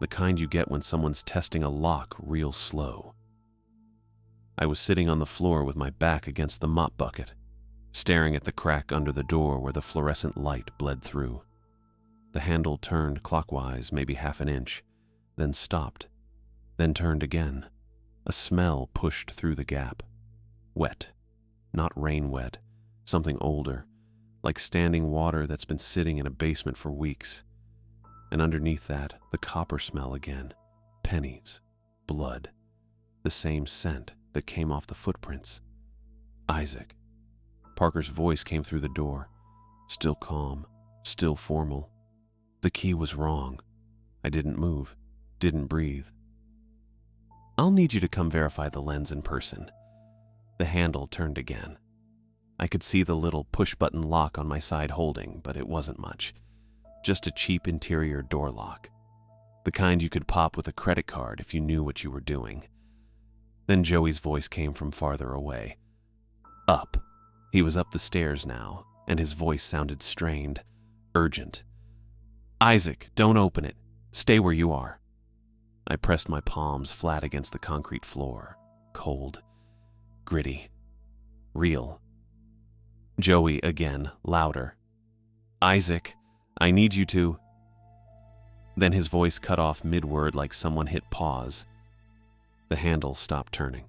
the kind you get when someone's testing a lock real slow. I was sitting on the floor with my back against the mop bucket, staring at the crack under the door where the fluorescent light bled through. The handle turned clockwise, maybe half an inch, then stopped, then turned again. A smell pushed through the gap. Wet, not rain wet, something older, like standing water that's been sitting in a basement for weeks. And underneath that, the copper smell again. Pennies, blood, the same scent that came off the footprints. Isaac. Parker's voice came through the door, still calm, still formal. The key was wrong. I didn't move, didn't breathe. "I'll need you to come verify the lens in person." The handle turned again. I could see the little push-button lock on my side holding, but it wasn't much. Just a cheap interior door lock. The kind you could pop with a credit card if you knew what you were doing. Then Joey's voice came from farther away. Up. He was up the stairs now, and his voice sounded strained, urgent. "Isaac, don't open it. Stay where you are." I pressed my palms flat against the concrete floor. Cold. Gritty. Real. Joey again, louder. "Isaac, I need you to..." Then his voice cut off mid-word like someone hit pause. The handle stopped turning.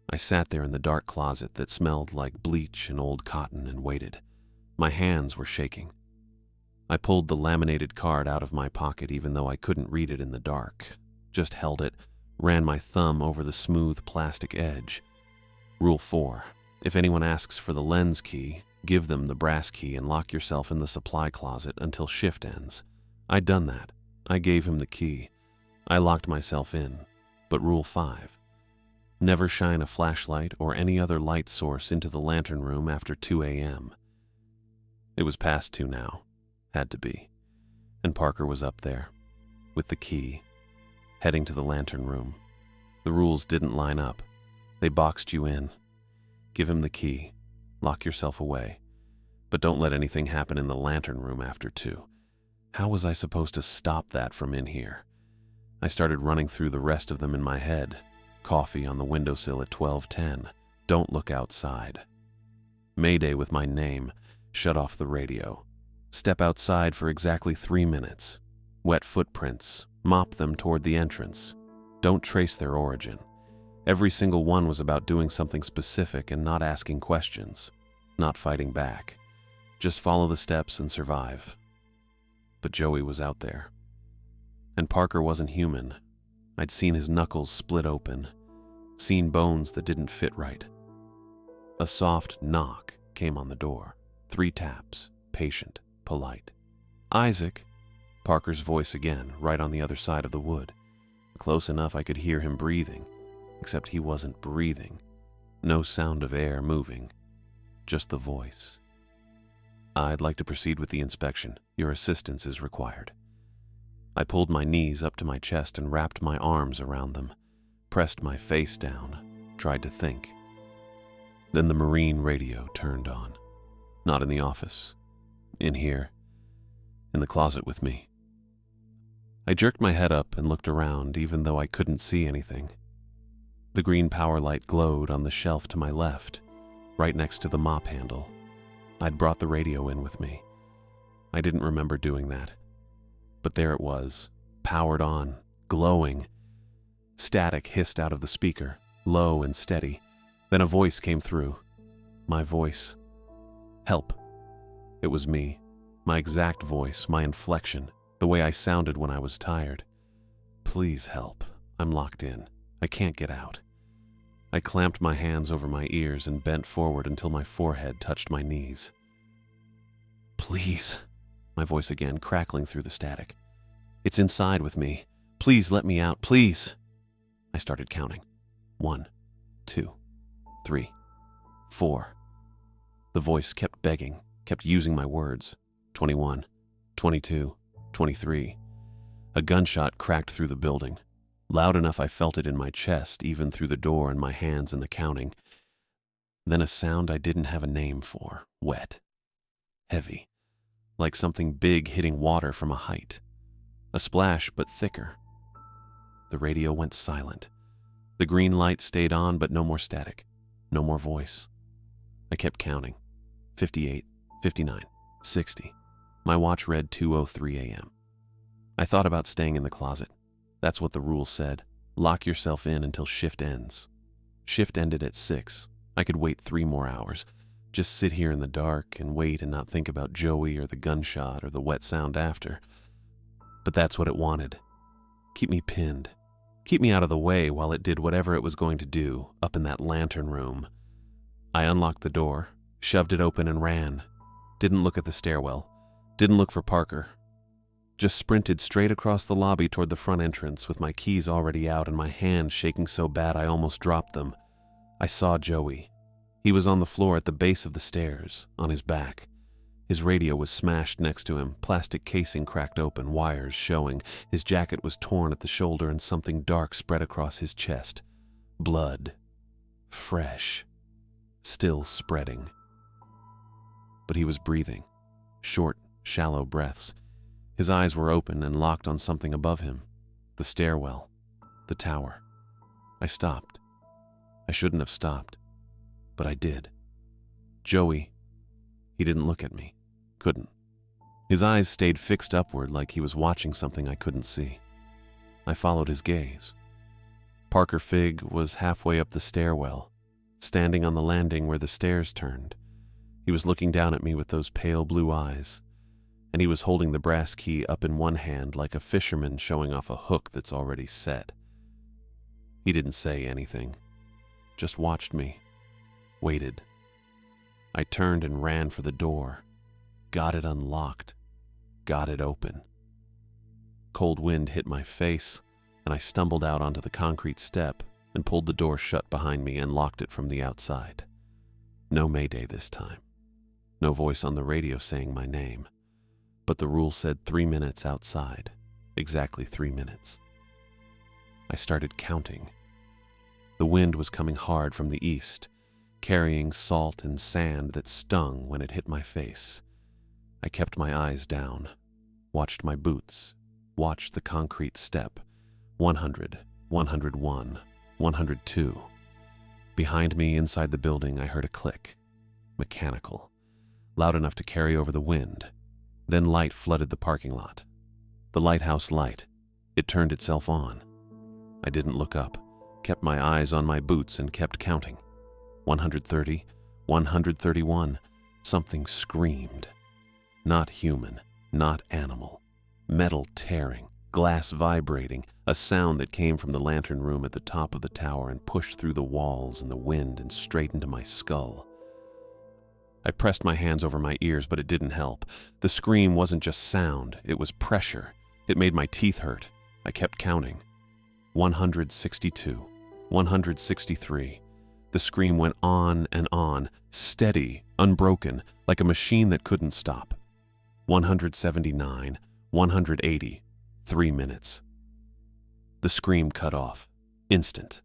I sat there in the dark closet that smelled like bleach and old cotton and waited. My hands were shaking. I pulled the laminated card out of my pocket even though I couldn't read it in the dark. Just held it, ran my thumb over the smooth plastic edge. Rule 4. If anyone asks for the lens key, give them the brass key and lock yourself in the supply closet until shift ends. I'd done that. I gave him the key. I locked myself in. But Rule 5. Never shine a flashlight or any other light source into the lantern room after 2 a.m. It was past 2 now. Had to be. And Parker was up there, with the key, heading to the lantern room. The rules didn't line up. They boxed you in. Give him the key. Lock yourself away. But don't let anything happen in the lantern room after 2. How was I supposed to stop that from in here? I started running through the rest of them in my head. Coffee on the windowsill at 12:10. Don't look outside. Mayday with my name. Shut off the radio. Step outside for exactly 3 minutes. Wet footprints. Mop them toward the entrance. Don't trace their origin. Every single one was about doing something specific and not asking questions. Not fighting back. Just follow the steps and survive. But Joey was out there. And Parker wasn't human. I'd seen his knuckles split open. Seen bones that didn't fit right. A soft knock came on the door. 3 taps. Patient. Polite. "Isaac." Parker's voice again, right on the other side of the wood. Close enough I could hear him breathing, except he wasn't breathing. No sound of air moving. Just the voice. "I'd like to proceed with the inspection. Your assistance is required." I pulled my knees up to my chest and wrapped my arms around them, pressed my face down, tried to think. Then the marine radio turned on. Not in the office. In here. In the closet with me. I jerked my head up and looked around even though I couldn't see anything. The green power light glowed on the shelf to my left, right next to the mop handle. I'd brought the radio in with me. I didn't remember doing that. But there it was, powered on, glowing. Static hissed out of the speaker, low and steady, Then a voice came through. My voice. Help. It was me. My exact voice, my inflection, the way I sounded when I was tired. Please help. I'm locked in. I can't get out. I clamped my hands over my ears and bent forward until my forehead touched my knees. Please. My voice again, crackling through the static. It's inside with me. Please let me out, please. I started counting. 1, 2, 3, 4. The voice kept begging, kept using my words. 21, 22, 23. A gunshot cracked through the building. Loud enough I felt it in my chest, even through the door and my hands in the counting. Then a sound I didn't have a name for. Wet. Heavy. Like something big hitting water from a height. A splash, but thicker. The radio went silent. The green light stayed on, but no more static. No more voice. I kept counting. 58, 59, 60. My watch read 2:03 a.m. I thought about staying in the closet. That's what the rule said. Lock yourself in until shift ends. Shift ended at 6. I could wait 3 more hours. Just sit here in the dark and wait and not think about Joey or the gunshot or the wet sound after. But that's what it wanted. Keep me pinned. Keep me out of the way while it did whatever it was going to do up in that lantern room. I unlocked the door, shoved it open and ran. Didn't look at the stairwell. Didn't look for Parker. Just sprinted straight across the lobby toward the front entrance with my keys already out and my hands shaking so bad I almost dropped them. I saw Joey. He was on the floor at the base of the stairs, on his back. His radio was smashed next to him, plastic casing cracked open, wires showing. His jacket was torn at the shoulder and something dark spread across his chest. Blood. Fresh. Still spreading. But he was breathing. Short, shallow breaths. His eyes were open and locked on something above him. The stairwell. The tower. I stopped. I shouldn't have stopped. But I did. Joey. He didn't look at me. Couldn't. His eyes stayed fixed upward like he was watching something I couldn't see. I followed his gaze. Parker Figg was halfway up the stairwell, standing on the landing where the stairs turned. He was looking down at me with those pale blue eyes, and he was holding the brass key up in one hand like a fisherman showing off a hook that's already set. He didn't say anything, just watched me, waited. I turned and ran for the door, got it unlocked, got it open. Cold wind hit my face, and I stumbled out onto the concrete step and pulled the door shut behind me and locked it from the outside. No Mayday this time. No voice on the radio saying my name. But the rule said 3 minutes outside. Exactly 3 minutes. I started counting. The wind was coming hard from the east, carrying salt and sand that stung when it hit my face. I kept my eyes down, watched my boots, watched the concrete step. 100, 101, 102. Behind me, inside the building, I heard a click. Mechanical. Loud enough to carry over the wind. Then light flooded the parking lot. The lighthouse light. It turned itself on. I didn't look up, kept my eyes on my boots and kept counting. 130, 131. Something screamed. Not human, not animal. Metal tearing, glass vibrating, a sound that came from the lantern room at the top of the tower and pushed through the walls and the wind and straight into my skull. I pressed my hands over my ears, but it didn't help. The scream wasn't just sound, it was pressure. It made my teeth hurt. I kept counting. 162, 163. The scream went on and on, steady, unbroken, like a machine that couldn't stop. 179, 180, 3 minutes. The scream cut off. Instant.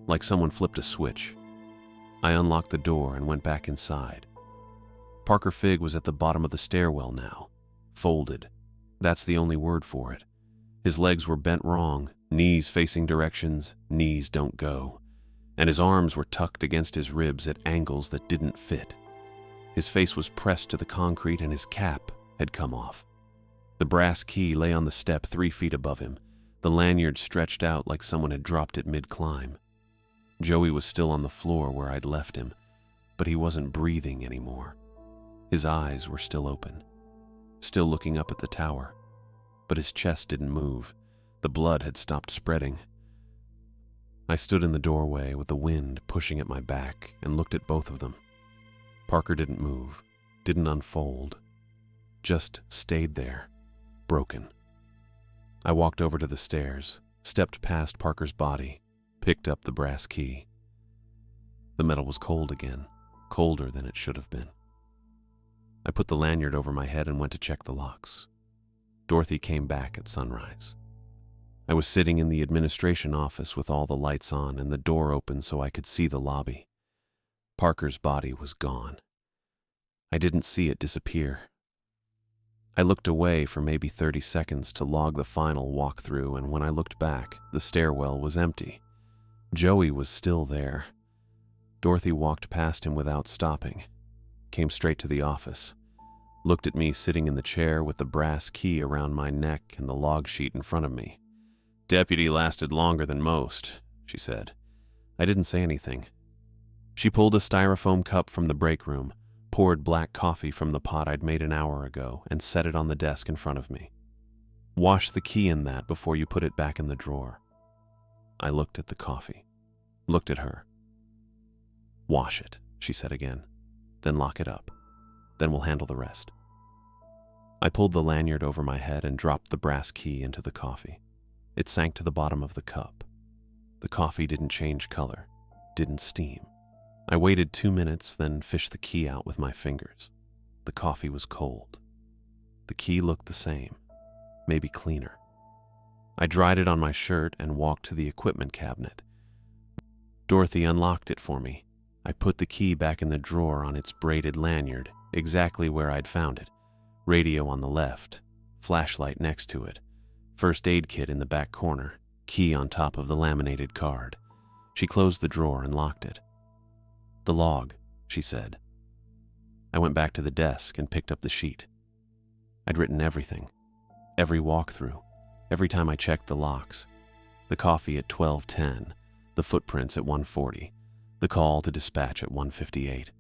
Like someone flipped a switch. I unlocked the door and went back inside. Parker Figg was at the bottom of the stairwell now. Folded. That's the only word for it. His legs were bent wrong, knees facing directions knees don't go. And his arms were tucked against his ribs at angles that didn't fit. His face was pressed to the concrete and his cap had come off. The brass key lay on the step 3 feet above him, the lanyard stretched out like someone had dropped it mid-climb. Joey was still on the floor where I'd left him, but he wasn't breathing anymore. His eyes were still open, still looking up at the tower, but his chest didn't move. The blood had stopped spreading. I stood in the doorway with the wind pushing at my back and looked at both of them. Parker didn't move, didn't unfold, just stayed there, broken. I walked over to the stairs, stepped past Parker's body, picked up the brass key. The metal was cold again, colder than it should have been. I put the lanyard over my head and went to check the locks. Dorothy came back at sunrise. I was sitting in the administration office with all the lights on and the door open so I could see the lobby. Parker's body was gone. I didn't see it disappear. I looked away for maybe 30 seconds to log the final walkthrough, and when I looked back, the stairwell was empty. Joey was still there. Dorothy walked past him without stopping, came straight to the office, looked at me sitting in the chair with the brass key around my neck and the log sheet in front of me. "Deputy lasted longer than most," she said. I didn't say anything. She pulled a styrofoam cup from the break room, poured black coffee from the pot I'd made an hour ago, and set it on the desk in front of me. "Wash the key in that before you put it back in the drawer." I looked at the coffee, looked at her. "Wash it," she said again. "Then lock it up. Then we'll handle the rest." I pulled the lanyard over my head and dropped the brass key into the coffee. It sank to the bottom of the cup. The coffee didn't change color, didn't steam. I waited 2 minutes, then fished the key out with my fingers. The coffee was cold. The key looked the same, maybe cleaner. I dried it on my shirt and walked to the equipment cabinet. Dorothy unlocked it for me. I put the key back in the drawer on its braided lanyard, exactly where I'd found it. Radio on the left, flashlight next to it, first aid kit in the back corner, key on top of the laminated card. She closed the drawer and locked it. "The log," she said. I went back to the desk and picked up the sheet. I'd written everything, every walkthrough, every time I checked the locks. The coffee at 12:10, the footprints at 1:40, the call to dispatch at 1:58.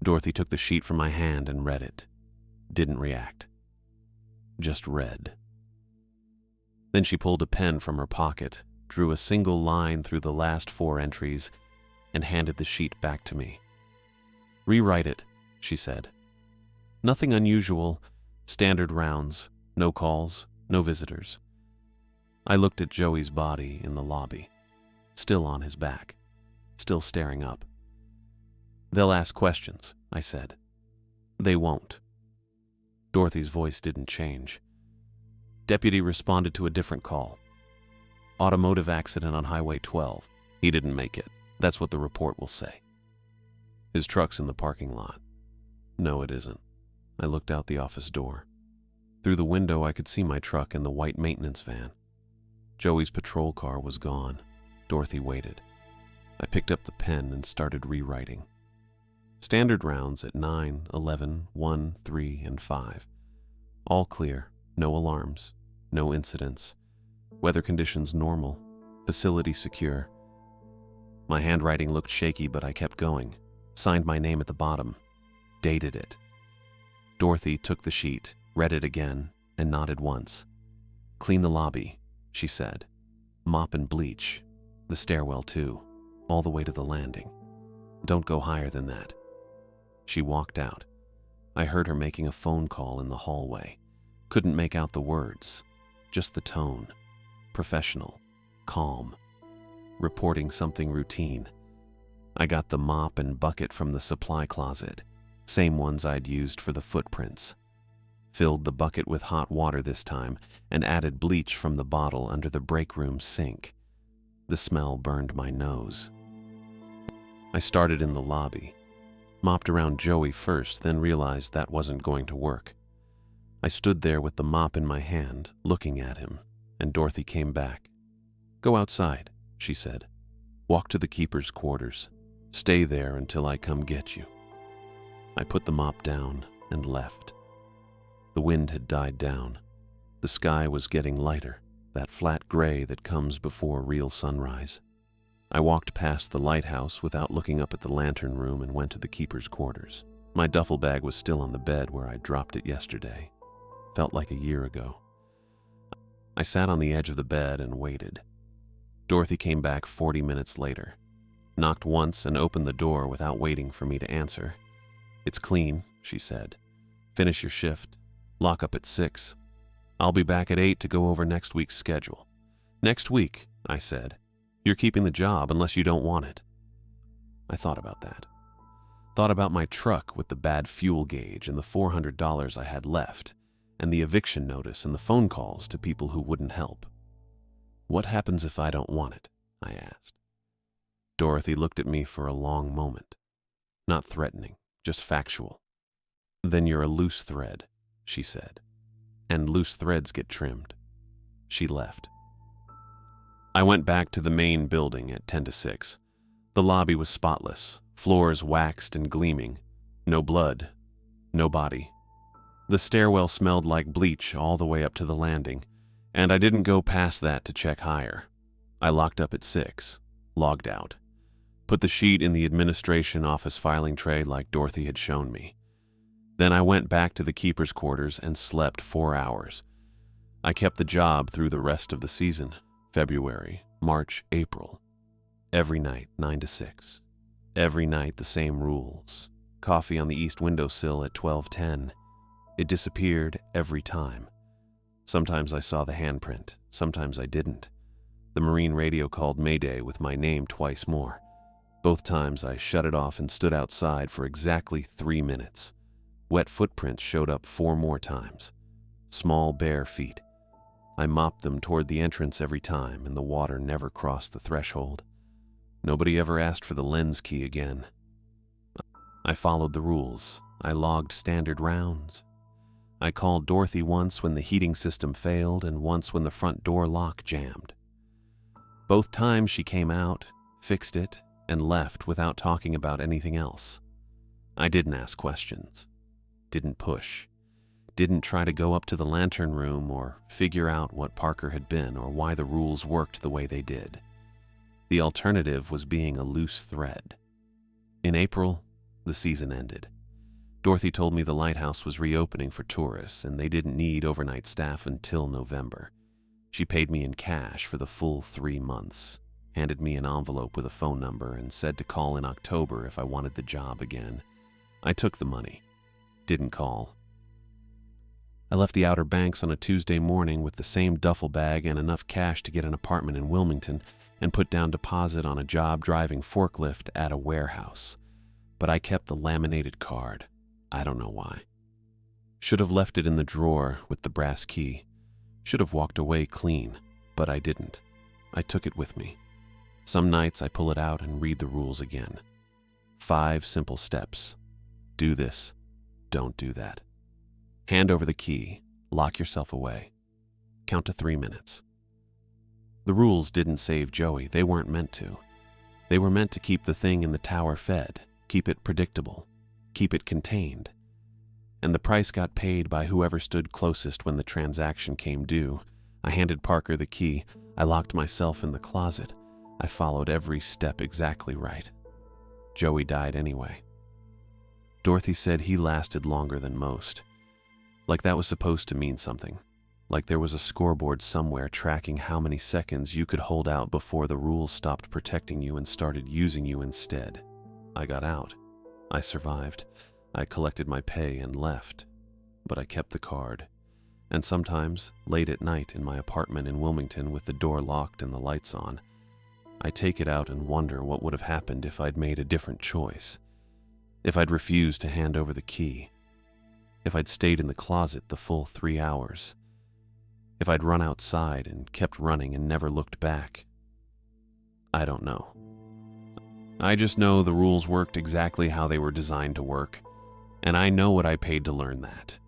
Dorothy took the sheet from my hand and read it. Didn't react. Just read. Then she pulled a pen from her pocket, drew a single line through the last 4 entries, and handed the sheet back to me. "Rewrite it," she said. "Nothing unusual, standard rounds, no calls, no visitors." I looked at Joey's body in the lobby, still on his back, still staring up. "They'll ask questions," I said. "They won't." Dorothy's voice didn't change. Deputy responded to a different call. "Automotive accident on Highway 12. He didn't make it. That's what the report will say. His truck's in the parking lot." "No, it isn't." I looked out the office door. Through the window, I could see my truck and the white maintenance van. Joey's patrol car was gone. Dorothy waited. I picked up the pen and started rewriting. Standard rounds at 9, 11, 1, 3, and 5. All clear, no alarms, no incidents. Weather conditions normal, facility secure. My handwriting looked shaky, but I kept going. Signed my name at the bottom. Dated it. Dorothy took the sheet, read it again, and nodded once. "Clean the lobby," she said. "Mop and bleach. The stairwell, too. All the way to the landing. Don't go higher than that." She walked out. I heard her making a phone call in the hallway. Couldn't make out the words, just the tone. Professional, calm, reporting something routine. I got the mop and bucket from the supply closet, same ones I'd used for the footprints. Filled the bucket with hot water this time and added bleach from the bottle under the break room sink. The smell burned my nose. I started in the lobby, mopped around Joey first, then realized that wasn't going to work. I stood there with the mop in my hand, looking at him, and Dorothy came back. "Go outside," she said. "Walk to the keeper's quarters. Stay there until I come get you." I put the mop down and left. The wind had died down. The sky was getting lighter, that flat gray that comes before real sunrise. I walked past the lighthouse without looking up at the lantern room and went to the keeper's quarters. My duffel bag was still on the bed where I dropped it yesterday. Felt like a year ago. I sat on the edge of the bed and waited. Dorothy came back 40 minutes later, knocked once and opened the door without waiting for me to answer. "It's clean," she said. "Finish your shift. Lock up at 6. I'll be back at 8 to go over next week's schedule." "Next week," I said. "You're keeping the job unless you don't want it." I thought about that. Thought about my truck with the bad fuel gauge and the $400 I had left, and the eviction notice and the phone calls to people who wouldn't help. "What happens if I don't want it?" I asked. Dorothy looked at me for a long moment. Not threatening, just factual. "Then you're a loose thread," she said. "And loose threads get trimmed." She left. I went back to the main building at 10 to 6. The lobby was spotless, floors waxed and gleaming. No blood, no body. The stairwell smelled like bleach all the way up to the landing, and I didn't go past that to check higher. I locked up at 6, logged out, put the sheet in the administration office filing tray like Dorothy had shown me. Then I went back to the keeper's quarters and slept 4 hours. I kept the job through the rest of the season, February, March, April. Every night, 9 to 6. Every night the same rules. Coffee on the east windowsill at 12:10. It disappeared every time. Sometimes I saw the handprint, sometimes I didn't. The Marine radio called Mayday with my name twice more. Both times I shut it off and stood outside for exactly 3 minutes. Wet footprints showed up 4 more times. Small bare feet. I mopped them toward the entrance every time, and the water never crossed the threshold. Nobody ever asked for the lens key again. I followed the rules. I logged standard rounds. I called Dorothy once when the heating system failed and once when the front door lock jammed. Both times she came out, fixed it, and left without talking about anything else. I didn't ask questions. Didn't push. Didn't try to go up to the lantern room or figure out what Parker had been or why the rules worked the way they did. The alternative was being a loose thread. In April, the season ended. Dorothy told me the lighthouse was reopening for tourists and they didn't need overnight staff until November. She paid me in cash for the full 3 months, handed me an envelope with a phone number, and said to call in October if I wanted the job again. I took the money. Didn't call. I left the Outer Banks on a Tuesday morning with the same duffel bag and enough cash to get an apartment in Wilmington and put down deposit on a job driving forklift at a warehouse. But I kept the laminated card. I don't know why. Should have left it in the drawer with the brass key. Should have walked away clean, but I didn't. I took it with me. Some nights I pull it out and read the rules again. 5 simple steps. Do this. Don't do that. Hand over the key. Lock yourself away. Count to 3 minutes. The rules didn't save Joey. They weren't meant to. They were meant to keep the thing in the tower fed, keep it predictable, keep it contained. And the price got paid by whoever stood closest when the transaction came due. I handed Parker the key. I locked myself in the closet. I followed every step exactly right. Joey died anyway. Dorothy said he lasted longer than most. Like that was supposed to mean something. Like there was a scoreboard somewhere tracking how many seconds you could hold out before the rules stopped protecting you and started using you instead. I got out. I survived. I collected my pay and left. But I kept the card. And sometimes, late at night in my apartment in Wilmington with the door locked and the lights on, I take it out and wonder what would have happened if I'd made a different choice. If I'd refused to hand over the key. If I'd stayed in the closet the full 3 hours. If I'd run outside and kept running and never looked back. I don't know. I just know the rules worked exactly how they were designed to work, and I know what I paid to learn that.